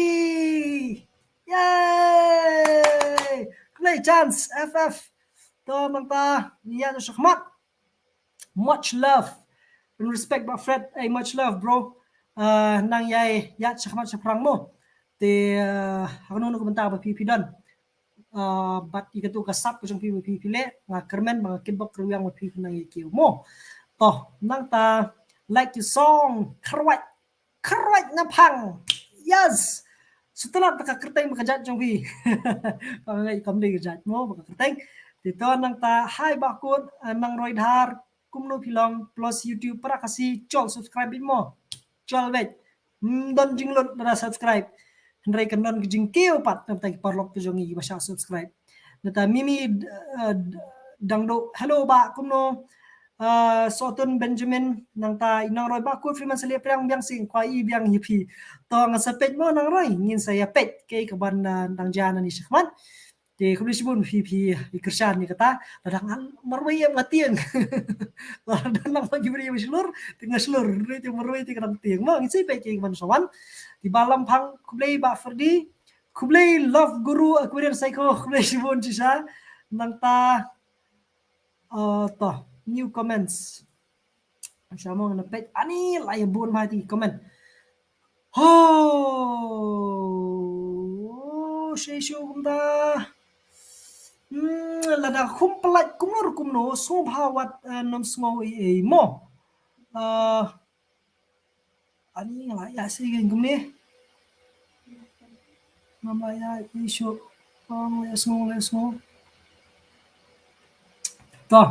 yay play chance FF to manta niya to shakmat much love and respect ba Fred much love bro nang yai ya chakmat chaprang mo te aku nung komentar ba pi dan bat ikatu kasap ko jong pi le nga kermen bang kibok kruang ba pi nang ikiu mo to nang ta like the song kerwat na pang yes setelah baka kerteng baka jat jong pi pangai kamde jat mo baka kerteng dito nang ta hai bakut nang roi dhar kumno pilong plus YouTube para kasih col subscribe mo col bet don jinglot na subscribe Hendrai kanon kijing keo pat nam tai parlok tu jongi basha subscribe nata mimi dangdo hello ba kumno Soton Benjamin nang ta inang roi ba ku Freeman sele priang biang sing kwa i biang hipi to nga sapet mo nang roi ngin saya pet ke kaban nang jana ni syahman te kulis bun pi ikersan ni kata ladang marwai yang ngatieng ladang nang pagi beri selur tengah selur itu marwai ti kadang tieng mo ngin sai pet ke kaban sawan di balam pang kublai ba ferdi kublai love guru akuiran psycho kublai bun sisa nang ta to new comments sama na page ani lai bun mai ti comment sei shu kumda lada kumplat kumur kumno sobhawat nam sngo e mo ani lai ya sei gen kumne mama ya ishu let's go to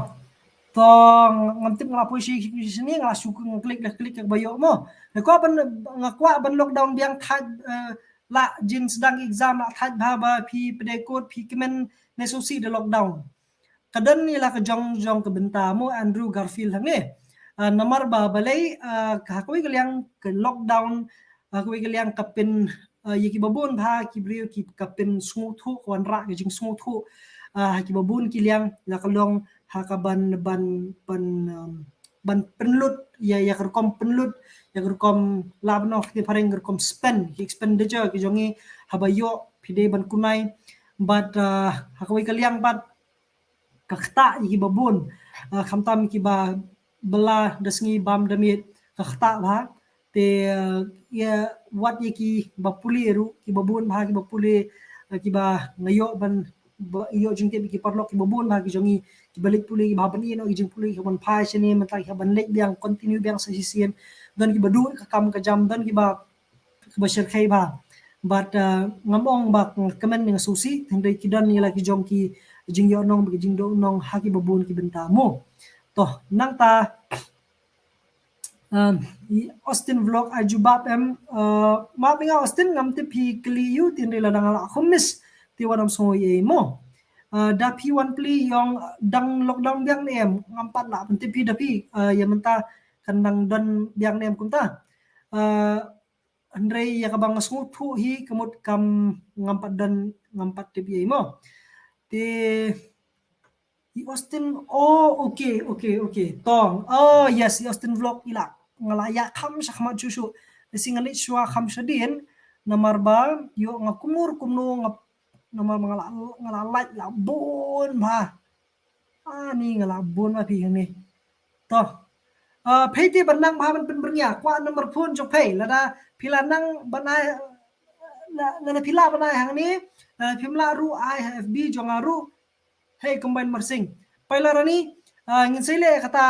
ngamtip ngapoi sini ngasuku ngklik klik bayo mo ko ban ngakwa ban lockdown biang thad la jin sedang exam la thad ba pi pedekot pi kemen nesosi de lockdown kadan ni la ka jong ke bentamu Andrew Garfield hange namar ba balai kakoi kaliang ke lockdown kakoi kaliang kapin yiki babun ba ki brio ki kapin smutu kwan ra ke jing smutu ki babun kiliang la kalong hakaban ban penlut ya kerkom penlut ya kerkom labno ki pareng kerkom spend ki expenditure ki jongi habayo pide ban kunai but hakawai kaliang bat kakta ki babun khamtam ki ba bela dasngi bam damit kakta ba te ya wat ki bapuli ru ki babun ba ki bapuli ki ba ngayo ban iyo jingke ki parlok ki babun ba ki jongi ki balik puli ki baban ino ki jing puli ki ban phai sini man ki ban lek biang continue biang sa sisien dan ki badu ka kam ka jam dan ki ba shir khai ba but ngamong ba kemen ning susi hendai ki dan ni la ki jong ki jing yo nong bi jing do nong ha ki babun ki bentamu toh nang ta Austin vlog ajubap ma pinga Austin ngamte pi kliu tin rela dang khumis ti wanam soye mo da pi wan pli yong dang lockdown biang nem ngampat la penti pi da pi ya menta kandang dan biang nem kunta andre ya kabang smutu hi kemut kam ngampat dan ngampat ti pi mo ti Austin okay tong yes Austin vlog ila ngalaya kham sakma chusu singali shwa kham shadin namar ba yo ngakumur kumno nama ngalalait labun ma ani ngalabun ma pi ni to phei ti banang ba ban pen bernya kwa nomor phone jok phei lada pilanang banai na pila banai hang ni phimla ru IFB jongaru hey combine mersing pailarani ngin sele kata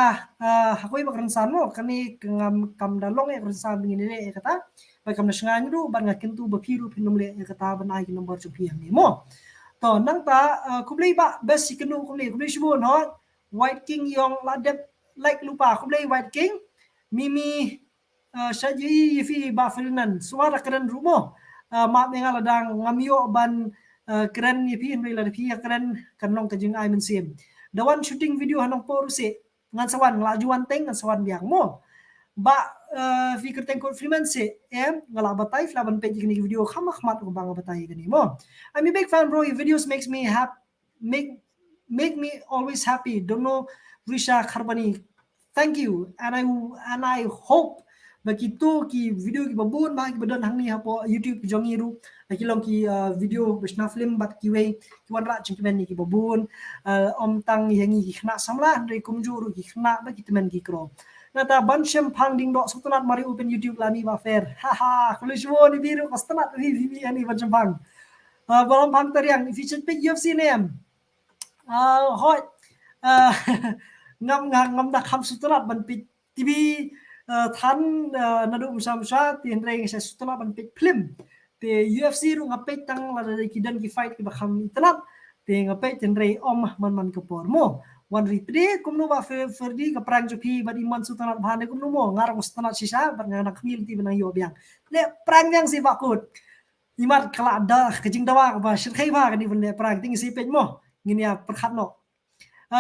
hakoi bakran sanmo kani ngam kam dalong e kersan ngin le kata bai kam nasngan ru ban ngakin tu bapiru pinum le kata ban ai nomor chupi ni mo to nang ta kublei ba best sikenu kublei shibun ho white king yong ladep like lupa kublei white king mimi shaji fi ba filinan suara keren rumo ma mengal dang ngamio ban keren ni pi in la pi keren kanong kajing ai men sim dawan shooting video hanong por se ngan sawan lajuan teng ngan sawan biang mo ba fikir teng ko Freeman se ngala batai flaban page ni video khama khmat ko bang batai gani mo I'm a big fan bro your videos makes me happy make me always happy don't know Risha Kharbani thank you and I hope begitu ki video ki babun ba ki badan hang ni hapo YouTube jongi ru ki long ki video besna film bat ki wei ki wan ra ching men ni ki babun om tang yangi ki khna samla ndai kumju ru ki khna ba ki temen ki kro nata banchem pang ding dok sutunat mari open YouTube lani ba fair haha kuliswo ni biru kastanat vi ani banchem pang balam pang tariang featured pick UFC name hoi ngam da kham sutunat ban pick TV than nadu musam tin reng sa sutunat ban pick film te UFC ru ngapet tang la kidan ki fight ki ba kham tanat te ngapet tin rei man kapor mo wan ripde kumno ba ferdi ka prang jopi ba iman sutanat bhane kumno mo ngarang sutanat sisa ba ngana khmil ti banang yo biang le prang yang si bakut imat kala da kejing dawa ba shirkhai ba kan ni prang ting si pej mo ngini ya perkhat no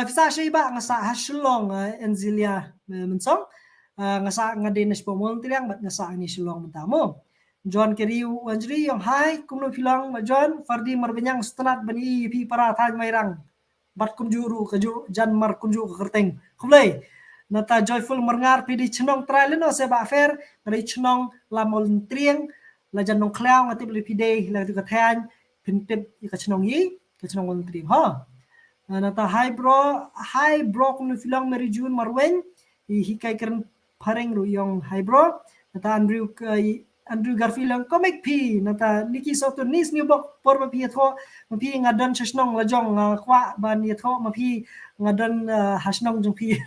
fisa shei ba ngasa haslong enzilia mensong ngasa ngade nes pomol tiang ba ngasa ni shilong mentamo John Keriu Wanjri yang hai kumno filang ma John fardi marbenyang sutanat bani pi para thaj mairang bat kunjuru kaju jan mar kunju kerteng kumlei nata joyful merengar pidi chenong trailen no se ba fair dari chenong lamol trieng la jan nong kleang ati beli pide la tu kathan pintip ka chenong yi ka chenong won trieng ha nata hi bro kumno filang meri jun marwen hikai keren pareng ru yong hi bro nata Andrew Garfield ang comic pi nata Nikki Soto nis new book por ma pi tho ma pi ngadan chasnong la jong kwa ban ye tho ma pi ngadan hasnong jong pi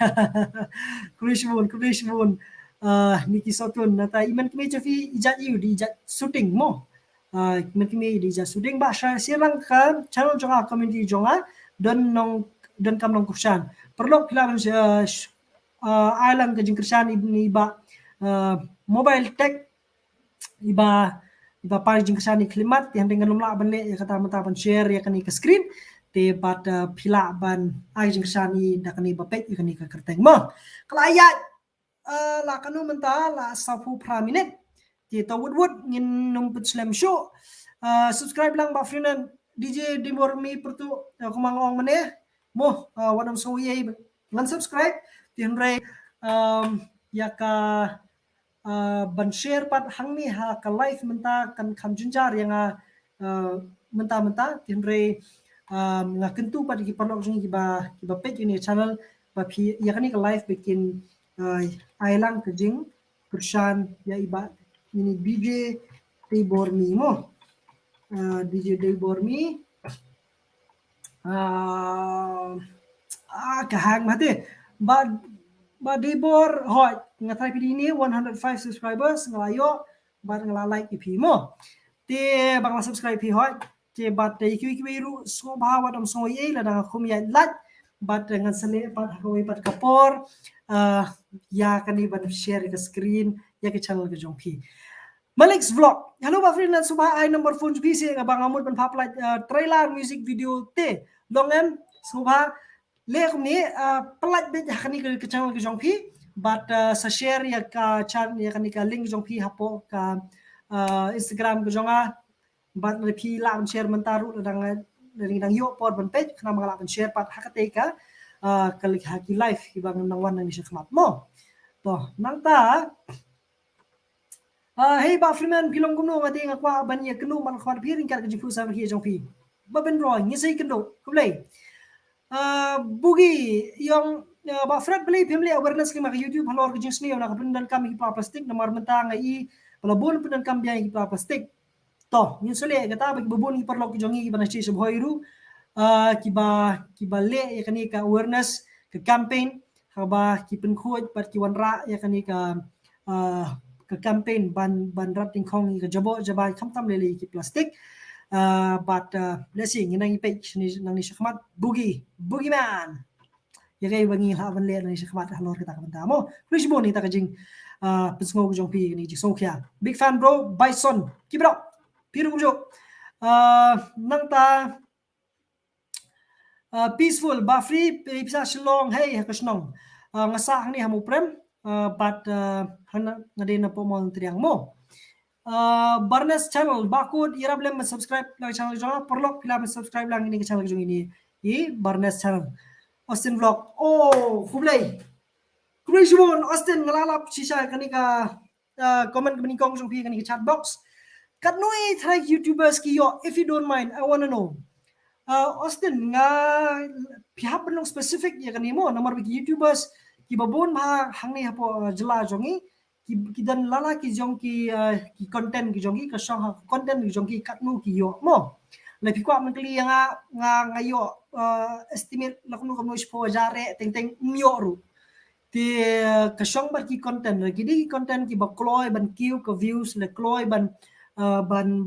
Krishbun Nikki Soto nata iman kime chafi ijat yu di ijat shooting mo iman kime di ijat shooting ba silang ka channel jonga community jonga don kam nong kursan perlu pilawan island ka jing kursan ni ba mobile tech iba par jing kesani klimat yang dengan lumla banle ya kata mata ban share ya kani ke screen te bat pila ban ai jing kesani da kani bapet ya kani ke kerteng ma kelayat la kanu menta la safu praminit ti tawud ngin numput slam show subscribe lang ba friend DJ Dimormi pertu kumangong mene mo wadam so ye ngan subscribe ti hendre ya ka ban share pat hangni ha ka live menta kan junjar yang menta tinre nga kentu pat ki parlok jing ki ba page ini channel ba phi ya kani ka live bikin ailang ke jing kursan ya iba ini DJ Debormi mo DJ Debormi kahang mate ba Debor hoi ngatai pidi ni 105 subscribers ngalayo bat ngala like ipi mo te bang subscribe pi hoi te bat te ki ru so ba wadam so ye la da khum ya lat bat ngan sele bat hoi bat kapor ya kani ban share ke screen ya ke channel ke jongpi Malik's vlog hello ba friend subha ai number phone pi se bang amut ban paplai trailer music video te longem subha le ni pelat be kani ke channel ke jongpi but sa share ya ka chan ya kani ka link jongpi hapo ka Instagram ke jonga but pi la share mentaru dang yo por ban page kana mangala ban share pat hakate ka kali haki live ibang nang wan ni khmat mo to nang ta hey ba friend pilong gumno ngati ngakwa ban ya kenu man khwat pi ringkat ke jifu sa hi jongpi ba ben ro ngi sei kendo kumlei bugi yang ba Fred beli family awareness ki maka YouTube halor ke jenis ni na pendan kami ki plastik nomor mentang ai pelabun pendan kami yang ki plastik to yin sole kata bagi bubun ki perlo ki jongi ki banasi sebhoiru ki ba le ya kani ka awareness ke campaign ba ki penkhoj pat ki wanra ya kani ka campaign ban rating khong ki jabo jabai khamtam le ki plastik but let's see nang page ni nang ni khmat bugi man ya kay bangi haban le nang khmat halor kita ka mo please bo ni ta ka jing pesngo jong pi ni ji sokya big fan bro bison keep it up piru jo nang ta peaceful ba free pisa shlong hey ka snong ngasa ni hamu prem but hana ngade na po mo triang mo Barnes channel bakud ira blem subscribe lang channel jonga perlok pila subscribe lang ini channel jong ini i Barnes channel Austin vlog kublai Krishbon Austin ngalalap sisa kanika comment kani kong jong pi kanika chat box kat noi try YouTubers ki yo if you don't mind I want to know Austin nga pihak benong specific ya kani mo nomor bagi YouTubers ki babon ma hang ni hapo jela jongi ki dan lala ki jong ki content ki jongi ka song ha content ki jongi kat nu ki yo mo le pi kwa man kli nga yo estimate la kunu kamu ispo jare teng myo ru ti ka song bar ki content ki di content ki ba kloy ban kiu ka views le kloy ban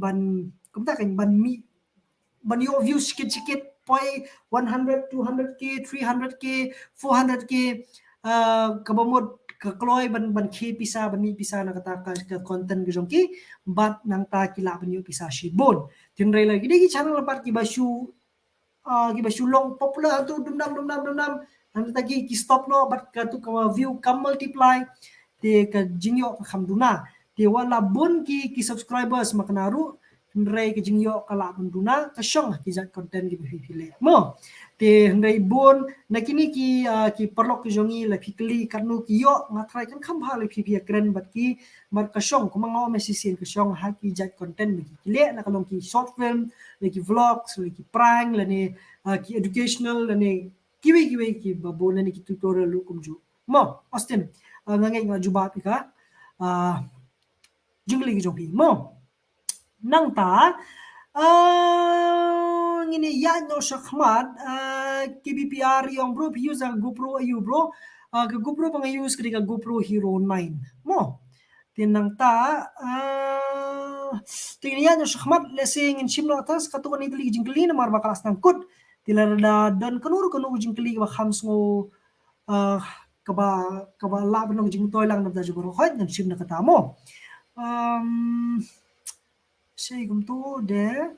ban kumta kan ban yo views sikit poi 100 200k 300k 400k kabamod ka kloy ban ki pisa ban mi pisa na kata ka content ki jongki bat nang ta kila ban yo pisa shibon tin rela gidi ki channel part ki basu long popular tu dum dam nanti tagi ki stop no bat ka tu ka view kam multiply te ka jingyo ka khamduna te wala bon ki subscribers maknaru nrai ke jingyo kala bunduna ka shong ki jat content ki bifile mo te nrai bon nakini ki perlok ki jongi la fikli karnu ki yo ngatrai kan kham ha le phi kren bat ki mar ka shong kuma ngo mesisin ka shong ha ki jat content bi kile na kalong ki short film le ki vlogs le ki prank le ni ki educational le ni kiwi ki babon le ni ki tutorial lu kumju mo Austin ngangai ngajuba pika jingli ki jongpi mo nang ta ngini ya no shakmat KBPR yung bro use ang GoPro ayu bro ka GoPro pang use kri ka GoPro Hero 9 mo tinang ta tingin ya no shakmat lesing in shimno atas katuan ito ligi jingkli na marba kalas ng kut tilarda dan kanuru jingkli ba khams ngo kaba laban ng jingtoy lang na dajo bro khoy ng shim na katamo Say gumtu de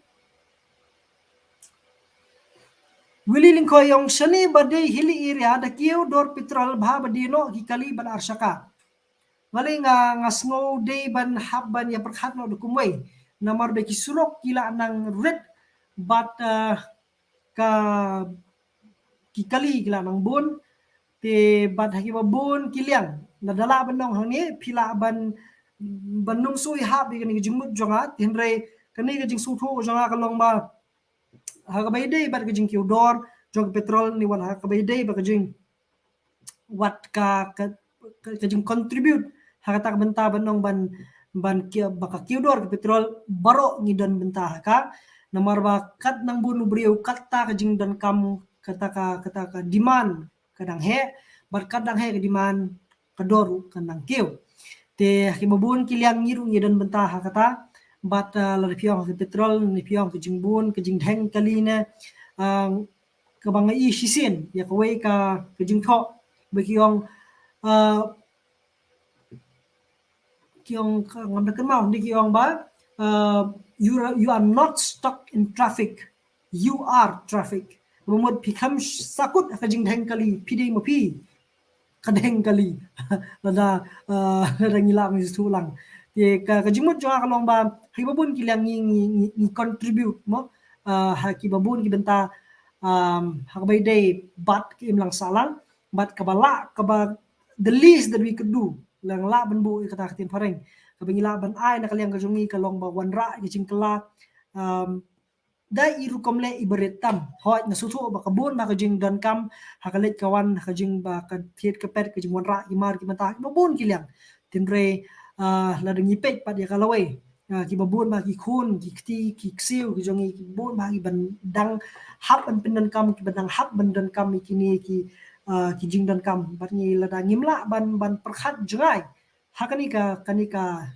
Willy lingko yung shani bade hili area da kiyo dor petrol bha badino gikali ban arsaka Wali nga snow day ban habban ya perkhat no dukumway namar be kisurok kila nang red but ka kikali kila nang bon te bat hakiba bon kiliang nadala ban nong hangni pila ban banung sui ha bi kani jingmut jonga tinre kani ka jing suthu jonga kalong ba ha ka bai dei bat ka jing kiudor jong petrol ni wan ha ka bai dei ba ka jing wat ka jing contribute ha ka tak benta banong ban kia baka kiudor ka petrol baro ngidon benta ka namar ba kat nang bunu briu katta ka jing dan kam kata ka demand kadang he bar kadang he ka demand kadoru kanang kiu te himabun kiliang ngiru ngidon benta kata bat la piong ke petrol ni piong ke jingbun ke jingdheng kalina ke bang i shisin ya kawai ka ke jingtho bekiong kiong ngam da mau ni kiong ba you are not stuck in traffic you are traffic rumot pikam sakut ka jingdheng kali pidei mopi kadeng kali lada ngila mi tulang te ka jimut jo kalong ba hibabun kilang ni contribute mo hakibabun ki benta hakbay day bat ki imlang salang bat kabala kaba the least that we could do lang la ban bu kata katin pareng kabingila ban ai na kalyang kajungi kalong ba wanra ki jingkala dai irukomle iberetam hoi na susu ba kabun ba kajing dan kam hakalet kawan kajing ba ka thiet ka pet kajing wanra imar ki mata babun kiliang tinre la ding ipet pa dia kalawai ki babun ba ki khun ki kti ki ksiu ki jongi ki bon ba ki ban dang hap an pindan kam ki bandang hap bandan kam kini ki jing dan kam bat ni la da ngimla ban perkhat jngai hakanika kanika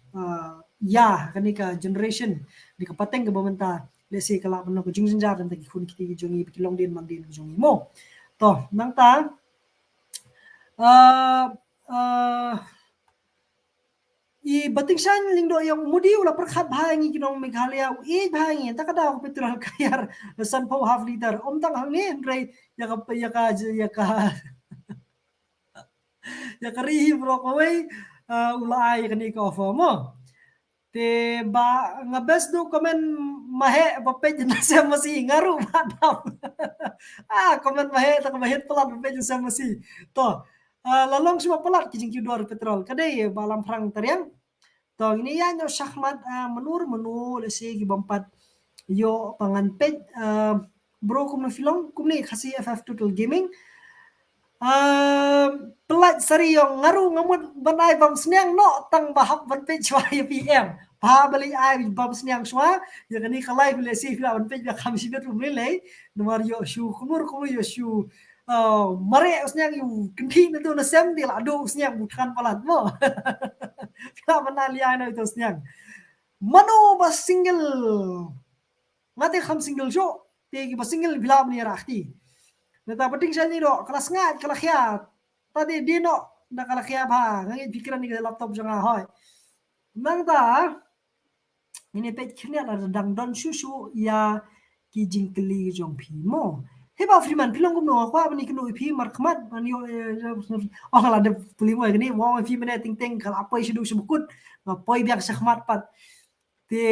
ya kanika generation di kapateng ke bamenta lesi kala ban ko jing jinjar dan ki khun ki jongi bi long den man den jongi mo to nang ta i bating san lingdo yung mudi ula perkhat bhangi kinong Meghalaya i bhangi ta kada ko petrol kayar san po half liter omtang hangni ndray yaka rihi bro ko way ula ay kani ko ofo mo te ba nga best do comment mahe papet na sa masi ngaru madam comment mahe ta mahe pala papet sa masi to lalong semua pelat kijing kidor petrol kadai balam perang tariang to ini ya no shahmat menur lesi gibampat yo pangan pet bro kum na filong kum ni khasi FF Total Gaming Pelat sari yang ngaru ngamut banai bam seniang no tang bahap ban pe chwa ya PM pa bali ai bam seniang chwa ya kani khalai bile si fila ban pe ya kham si betu mele nomar yo shu kumur yo shu mare seniang yu kinti na tu na sem di la do seniang bukan palat mo fila banali ai na itu seniang mano ba single ngate kham single show te ki ba single fila ni rakti nata penting saya ni do kelas ngat kelas khiat tadi dia no na kala kaya ba ngit pikiran ni laptop janga hoy nang ta ini pet khnya la dang don shushu ya ki jingkli jong phi mo he ba freeman pilong gum no kwa bani kinu phi mar khmat ban yo la de puli mo ni mo phi mena ting ting kala apa shidu shubukut ma poi biak sakhmat pat te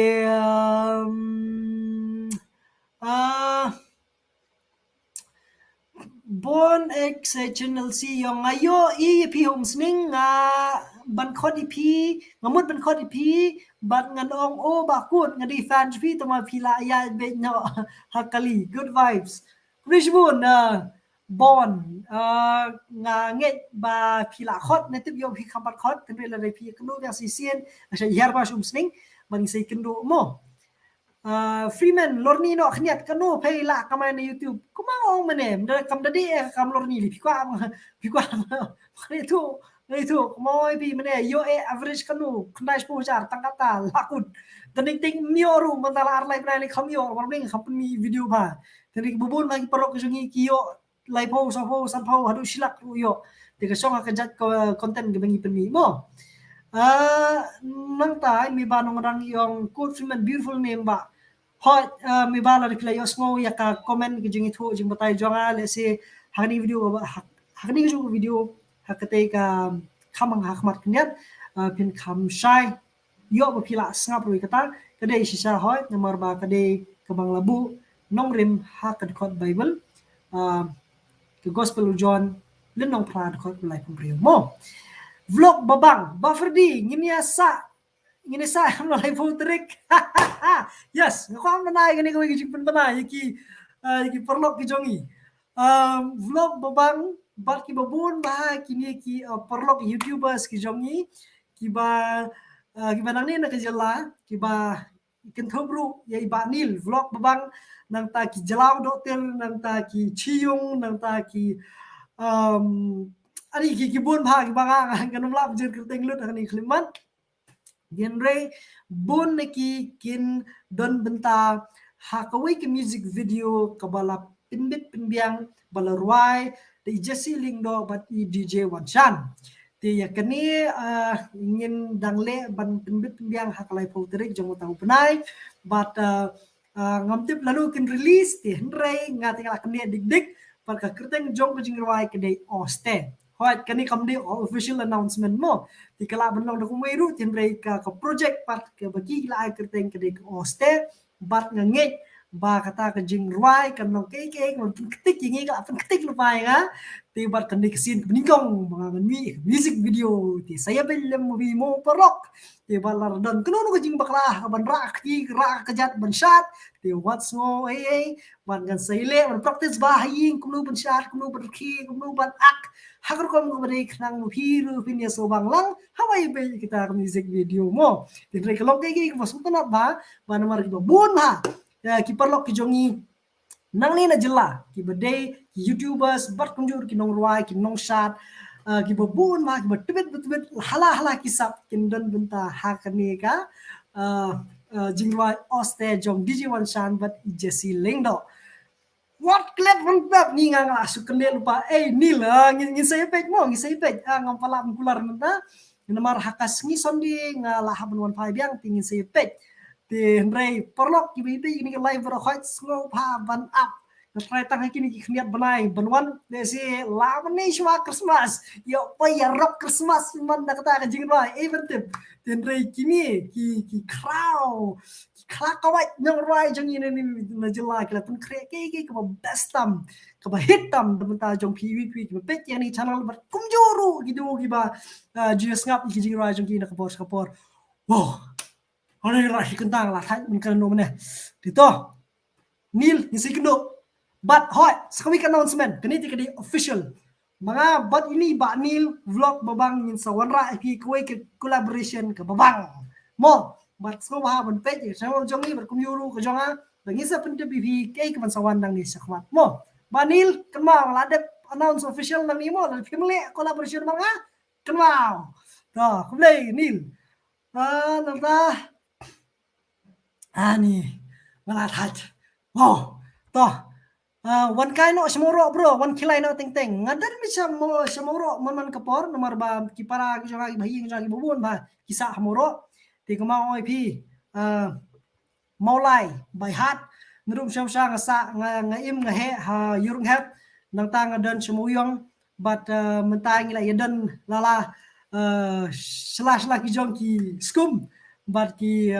Born exceptional si yung ayo pi hom sning nga ban khot pi ngamut ban khot pi bat ngan ong o bakut nga di fan pi tama pila ya be no hakali good vibes Rishbun born nga nget ba pila khot ne tip yo pi khampat khot tempe la pi knu yang sisien asha yar ba shum sning ban sei kendo mo Freeman lorni no khniat kanu phei la kamai na YouTube kuma ong mane kam dadi kam lorni li phikwa khne tu moi bi mane yo average kanu khnai spo jar tangkata lakut taning ting mioru mandala ar lai prani kham yo warning company video ba taning bubun magi parok jungi kiyo lai po so po san po hadu silak yo tiga song ka jat content ge bangi penmi mo nang tai mi ba nong rang yong good Freeman beautiful name ba hot mi bala reply os ngo ya ka comment ki jingi thu jing batai jonga le se hagni video hakate ka khamang hakmat knyat pin kham shai yo ba pila snap rui kata kade sisa hoy nomor ba kade kabang labu nong rim hakad khot bible ke gospel John len nong prad khot lai pum rio mo vlog babang bafrdi nginia sa am lai putrik yes ngakam banai gani ko gi pun banai ki perlok ki jongi vlog babang bat ki babun ba kini ki perlok youtubers ki jongi ki ba nang ni na ka jala ki ba ken thobru ya ba nil vlog babang nang ta ki jalau dokter nang ta ki chiung nang ta ki ari ki bun ba ki ba kanum lap jer kerteng lut ani kliman genre bun neki kin don benta hakawai ke music video kabala pinbit pinbiang bala ruai de Jesse Lingdo bat i DJ Wanchan te yakani ingin dangle ban pinbit pinbiang hakalai polterik jong tahu penai but ngamtip lalu kin release te henrei ngati ngala dik par ka kerteng jong jing ruai ke de oste Hoat kani kamde official announcement mo ti kala banlong da kumeru tin rei ka project part ke bagi la ai kerteng ke de oste bat ngange ba kata ke jing ruai kan no ke mon ketik ngi ka pen ketik lupai nga ti bat kan de kesin beningkong mga music video ti saya belem movie mo parok ti balar don kuno no jing bakla ban rak ti rak kejat ban shot ti what's ngo ban gan saile ban practice ba haying kuno ban shot kuno ban ki kuno ban ak hagar kom ko bari knang hiru pinya so banglang hawai be kita music video mo tin rei kalok kay ko sunta ba namar ki bun ha ki parlok ki jongi nang ni na jela ki bade ki youtubers bat kunjur ki nong ruai ki nong shot ki bun ma ki betbet hala kisap kin don benta hakani ka jingruai oste jong DJ Wanchan bat Jesse Lingdo what clip von bab ni nga asuk kendel lupa nil ngin saya page mo ngin saya page ngam pala mkular nanta namar hakas ngi sondi nga lahaban wan pai biang tingin saya page ti rei perlok ki bibi ni live ro khot ngo pa ban up try tang kini ki khniat banai banwan de si la ni shwa Christmas yo pa ya rock Christmas man na kata ka jingwa even tip tin rei kini ki crow kawai nang rai jong ini na jela kala pun kre ke ka bestam ka ba hitam benta jong PVP ka pet yang ni channel bar kumjuru gitu ki ba GS ngap ki jing rai jong ki na kapor wow ora ra kentang la thai mun kan no mane dito nil ni sikno but hoi sekali announcement kini ti official Mga bat ini Nil vlog babang min sawanra pi kuai ke collaboration ke babang. Mo bat so ha ban page sa jong ni ber kum yuru ke jonga bangi sa pen bi ke ke ban sawan dang ni sakhwat. Mo Nil kenma ladep announce official nang ni mo la family collaboration mga kenma. To kumlei Nil. Nang ta ani malathat. Wow. To one kai no semoro bro, one kilai no ting ting. Ngadar bisa mo semoro man kapor nomor ba kipara ki jonga bayi ki jonga bubun ba kisah hamoro. Ti kemau oi pi maulai by heart nrum sam sa nga im nga he ha yurung het nang ta nga dan semuyong but mentang ila yadan lala slash ki jong ki skum but ki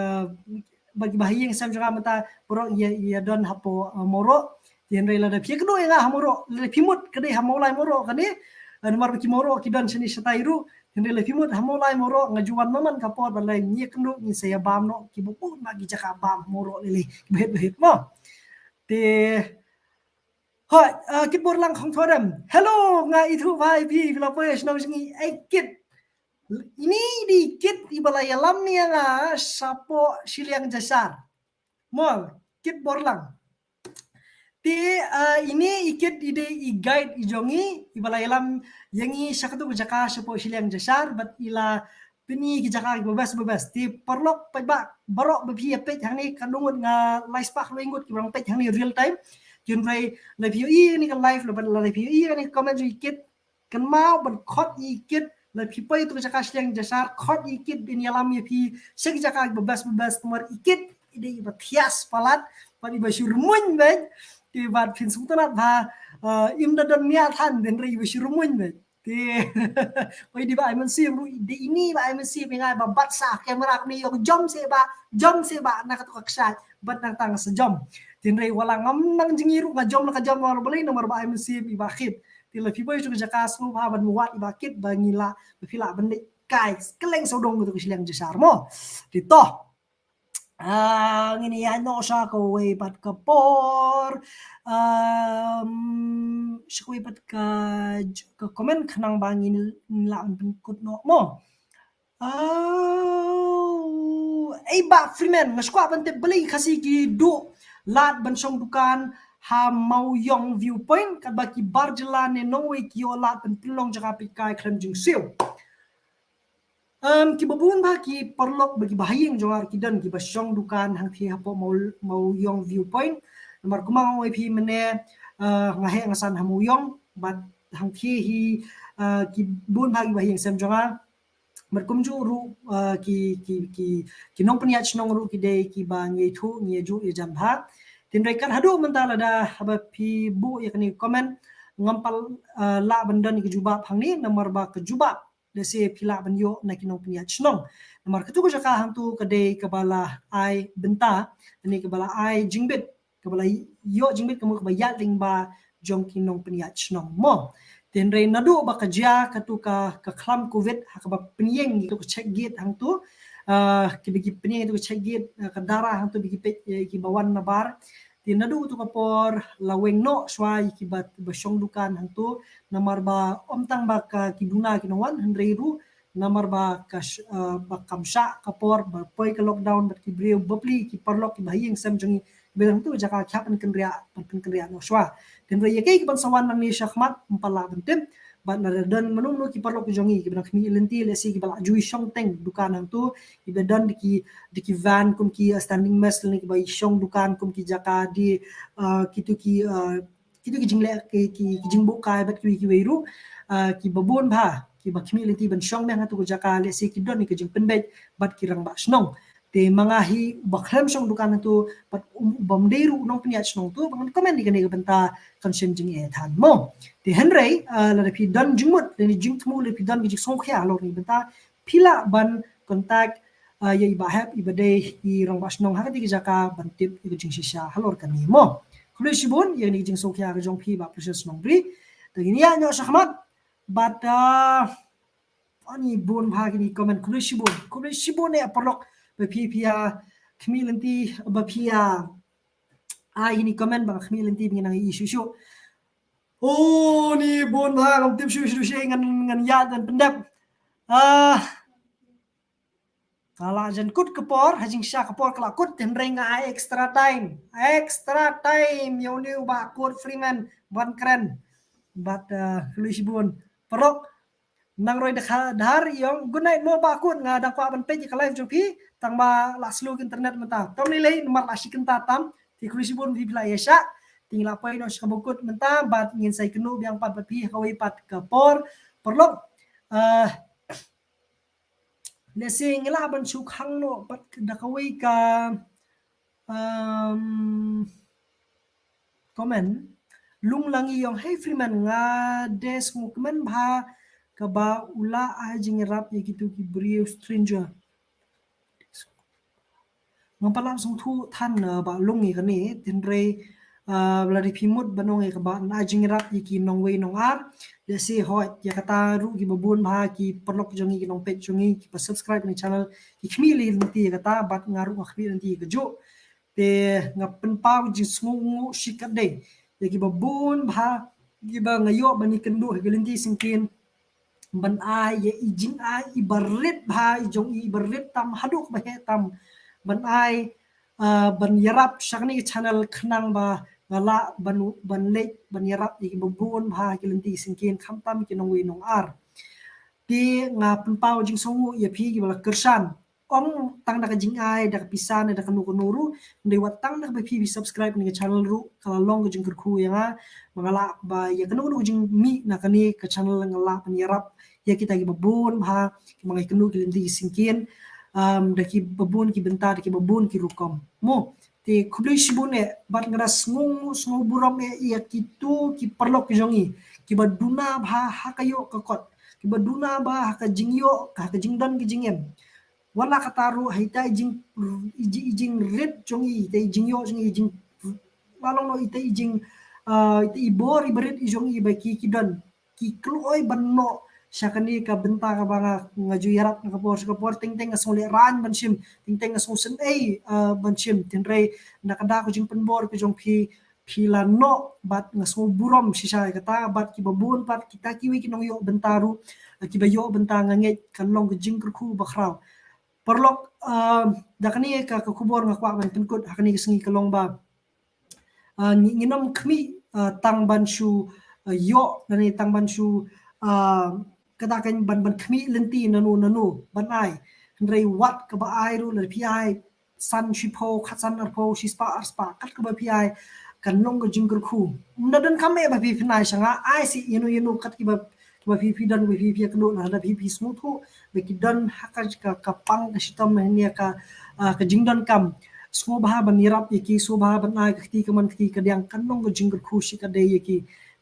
bagi bayi yang sam jonga menta bro ya don hapo moro Tian rei la da pia kedua yang hamoro le pimut kedai hamolai moro kani nomor ki moro ki dan sini setairu tian rei le pimut hamolai moro ngajuan maman kapor balai ni kendu ni saya bam no ki buku bagi jaka bam moro lele behet mo te hoi kit bor lang khong thodam hello nga itu vai pi developers no singi ai kit ini dikit di balai alam ni nga sapo siliang jasar mo kit bor lang ini ikit ide guide ijongi ibalailam yangi sakatu jaka sepo siliang jasar bat ila pini ki jaka bebas ti perlok peba barok bepi page hang ni kandungut nga live spark lengut ki bang page hang ni real time jun rai live ni kan live leban live ni comment ikit kan mau ban khot ikit la people itu jaka siliang jasar khot ikit bin yalam pi sek jaka bebas tumar ikit ide ibatias palat pani basyur mun ben ti bat phin sutanat ba im da don nia than den rei basyur mun ben ti oi di ba ai man sim ru de ini ba ai man sim ngai ba bat sa kamera ni yo jom se ba na ka kaksa bat nang tang sa jom tin rei wala ngam nang jingiru nga jom ka jom war balai nomor ba ai man sim iba khit ti la people ju jaka smu ba ban muat iba khit ba ngila ba phila ban de kai keleng sodong tu kisilang jasar mo ti to ngini ano sa ko way pat kapor sa ko pat ka comment kanang bangin laan pengkut no mo ay ba freeman ngaskwa bante beli kasi ki do lat bansong dukan ha mau yong viewpoint kat baki barjela ne no way ki lat pen pilong jaka pikai krem jing siu ki babun ba ki perlok bagi bahayang jongar ki dan ki basyong dukan hang thi hapo mau yong viewpoint nomor kumang oi pi mene ngahe ngasan hamu yong bat hang thi hi ki bun ba ki bahayang sem jongar merkum ju ru ki nong peniat nong ru ki dei ki ba ngai thu ngai ju e jam ha tin rekan hadu mentala da haba pi bu ya kani comment ngampal la bandan ki jubab hang ni nomor ba ke jubab desi pila banyo na kinong peniat snong nomor ketu ko jaka hantu kedai kebala ai benta ni kebala ai jingbit kebala yo jingbit kamu kebayat lingba jong kinong peniat snong mo ten rei nadu ba kerja ketu ka klam covid ha ba penyeng gitu check gate hantu ki bigi penyeng itu check gate ke darah hantu bigi ki bawan nabar tin nadu tu kapor laweng no swai ki bat basyong dukan hantu namar ba omtang ba ka kiduna kinawan handreiru namar ba ka ba kamsa kapor ba poi ka lockdown bat ki breu bapli ki parlok ki bahing sam jongi belang tu jaka khapan kenria no swa tin re yake ki ban sawan nang ni shakhmat mpala bentem bat na dan menung no ki parlok ki jongi ki benang mi lenti lesi ki bala jui shong teng dukan hantu ki bedan di van kum ki standing mess ni ki bai shong dukan kum ki jaka di kitu ki jingle ki jingbo kai bat ki weiru ki babon ba ki bakmi lenti ban shong meng hatu jaka lesi ki don ni ki jing penbet bat ki rang ba snong te mangahi bakhlam shong dukan tu pat bomderu nong peniat snong tu bangan komen di kane benta konsem jing e than mo te henrei la pi don jingmut ni jing tmu le pi don gi song khya lo ni benta pila ban kontak ye iba hap ibade i rong ba snong ha di jaka ban tip i jing shisha halor kan ni mo khule shibun ye ni jing song khya ga jong pi ba precious nong bri to ni ya nyo shahmat but ani bon bhag ni comment khule shibun e perlok bapia community bapia ini comment bang community bingin ang isu Oh ni bon ha ngam tim shu ngan ya dan pendap. Ah kala jan kut kepor hajing sya kepor kala kut ten renga extra time. Extra time yo ni ba kut Freeman ban keren. Bat luis bun. Perok nang roi dahar yong good night mo ba kut nga dang kwa ban page ka live jopi tang ba la slug internet menta. Tom ni lei nomor la shikin tatam ti luis bun vi bla yesha. Tingla pay no skabukut menta bat ngin sai kenu biang pat pi kawai pat kepor. Perok Nasi ngila ban su khang no pat da kawai ka comment lung langi yong hey Freeman nga des mukmen bha ka ba ula a jing rap ye gitu ki brio stranger ngam palam sung thu than ba lungi ka ni tin re bladi phimut banong e ka ba na jing rap ye ki nong wei nong ar de si hot ya kata ru ki babun bha ki perlok jongi ki nong page jongi ki pa subscribe ni channel ki khmili nti kata bat ngaru akhbi nti ka jo te ngapen pau ji sungu shikat de ya ki babun bha ki ba ngayo bani kendu gelinti singkin ban ai ye ijing ai ibarit bha jong ibarit tam haduk ba he tam ban ai ban yarap shakni channel khnang ba ngala ban le ban yarap ki babun bha gelinti singkin khamtam ki nongwi nong ar ti nga penpau jing songu ya phi ki bala kersan om tang da jing ai da pisan da kanu nuru ndai wat tang da phi bi subscribe ni channel ru kala long jing kerku ya nga mangala ba ya kanu nu jing mi na kani ka channel ngala pan yarap ya kita ki babun ha ki mangai kanu ki lendi singkin da ki babun ki benta da ki babun ki rukom mo ti kublai shibun e bat ngara sngu buram e ya kitu ki perlok jongi ki baduna bha hakayo kakot ki baduna ba ka jingyo ka jingdan ki jingem wala kataru haita ijing red jongi te jingyo jongi jing walong no ite ijing ite ibor ibarit jongi ba ki don ki kloy banno syakani ka benta ka banga ngaju yarat ka por ting ting asole ran banshim ting ting asosen banshim tinre nakada ko jing penbor ko jong pila no bat ngaso burom sisa kata bat ki babun pat kita kiwi kinong yo bentaru ki bayo bentang nge kalong jing ku bakraw perlok dakani ka kubor ngakwa ban penkut hakani kesengi kalong ba nginom kmi tang banshu yo nani tang banshu kadakan ban kmi lenti nanu ban ai rei wat ka ba ai ru le pi ai san shipo khatsan arpo shispa arspa kat ka ba pi ai kan long ga jingger khu nadan kame ba pi finai sanga ai si yenu kat ki ba pi dan pi kan na da pi smooth ho be ki dan hakaj ka pang ka sitam ne ka jingdan kam smo bah ban nirap ki so bah ban ai kti ka man kti ka diang kan long ga jingger khu shi ka de ki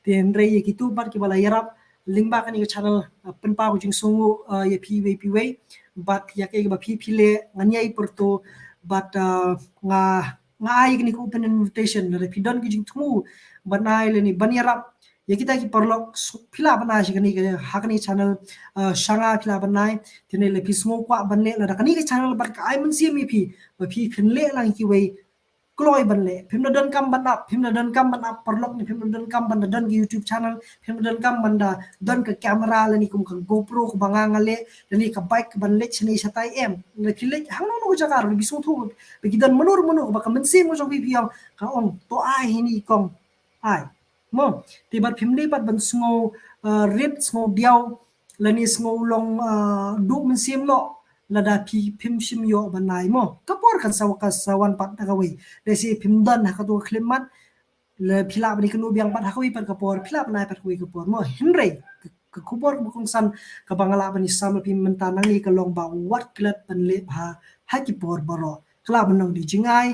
ten re ki tu bat ki bala yarap lingba kan ni channel penpa ko jing sungu ye pi we bat ya ke ba pi le nganyai perto but ngai ni ko open invitation re pidon ki jing thumu banai le ni baniarap ya kita ki perlok pila banai shi kani hakani channel shanga pila banai tine le pismo kwa banle la kani ki channel bat ka ai mun si mi pi ba pi phinle lang ki we kloy banle phim dan kam ban up perlok ni phim dan kam ban dan ki YouTube channel phim dan kam ban da dan ka camera le ni kum ka GoPro ko banga le ni ka bike ban le chini satai em le kile hang no jaga ro bisu thu be dan menur ba ka mensi mo jong pi yang ka on to ai ni kong ai mo ti bat phim le bat ban sngo red sngo diao le ni sngo long du mensim no lada phim shim yo banai mo kapor kan sawan pat da kawi desi phim dan ha to khleman le phila bani kanu biang pat hawi pat kapor phila banai pat kawi kapor mo hinre ka kubor bukong san ka bangala bani sam phim mentanang ni ka long ba wat klat ban le bha ha ki por baro kala banong di jingai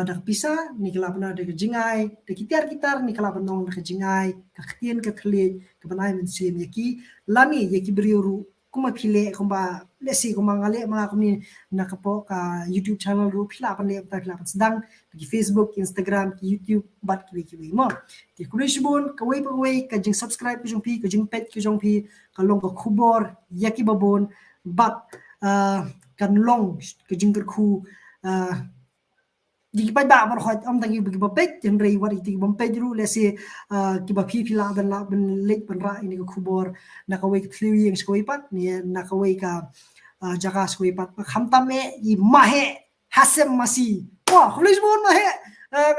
da pisa ni kala bana de jingai de kitar ni kala banong de jingai ka khtien ka khle ka banai men sim yaki lani yaki briuru kuma phile kumba lesi kuma ngale mga kumni nakapo ka YouTube channel ru phila pan le ta phila pan sedang di Facebook Instagram ki YouTube bat ki mo ti kulishbon ka way ka jing subscribe ki jong pi ka jing pet ki jong pi ka long ka khubor yaki babon bat kan long ka jing ku Jiki pai ba bar khot am tangi bagi bapet jen rei war iti bampet ru le se ki ba pi la ben lek ben ra ini ko khubor na ka wei thliwi yang skoi pat ni na ka wei ka jaga skoi pat kham tam me i mahe hasem masi wah khulis bon mahe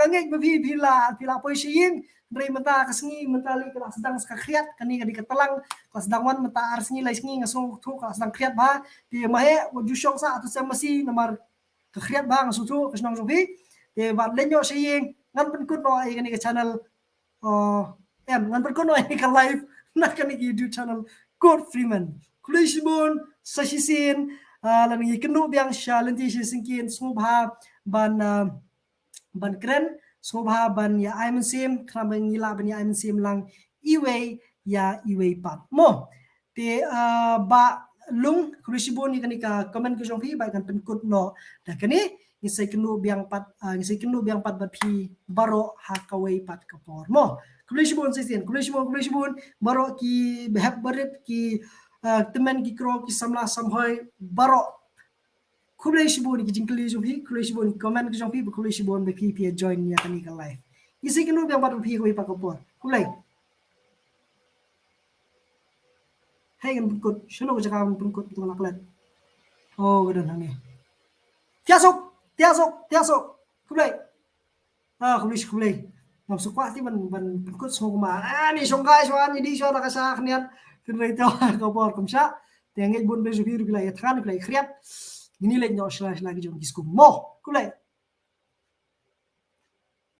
ngek ba pi la poi sing rei mata kasngi mata li ka sedang ska kriat kani ka dikatalang ka sedang wan mata arsni lai sngi ngasong thu ka sedang kriat ba ti mahe wo jushong sa atu sem masi namar ka kriat ba ngasong thu kasnong so pi thì bạn lên nhau saying ngan pen kun no ai cái channel em ngan pen kun no ai cái live na cái YouTube channel God Freeman Kulishbon Sashisin lan ngi kenu biang shalenti singkin smubha ban kren smubha ban ya aimen sim kram ngi la ban ya aimen sim lang iwe ya iwe pat mo thì ba lung Kulishbon ni kanika comment ko jong phi ba kan pen kun no da kani ngisai kenu biang pat bat phi baro hakawai pat kapor mo kulishbon sisen kulishbon baro ki behab barit ki temen ki kro ki samla samhoi baro kulishbon ki jingkli jo phi kulishbon comment ki jong phi kulishbon be phi join ya kani ka live ngisai kenu biang pat phi kawai pat kapor kulai hey kan pengkut shono jaga pengkut tu laklat oh gadan hangi tiasok kublai kublai ngam sukwa ti ban kut so ma ni songkai so ani di so la kasa khnian kinrai ta ka bor kumsa tengej bun be zubiru bilai than bilai khriat ini lek nyo slash lagi jom kisku mo kublai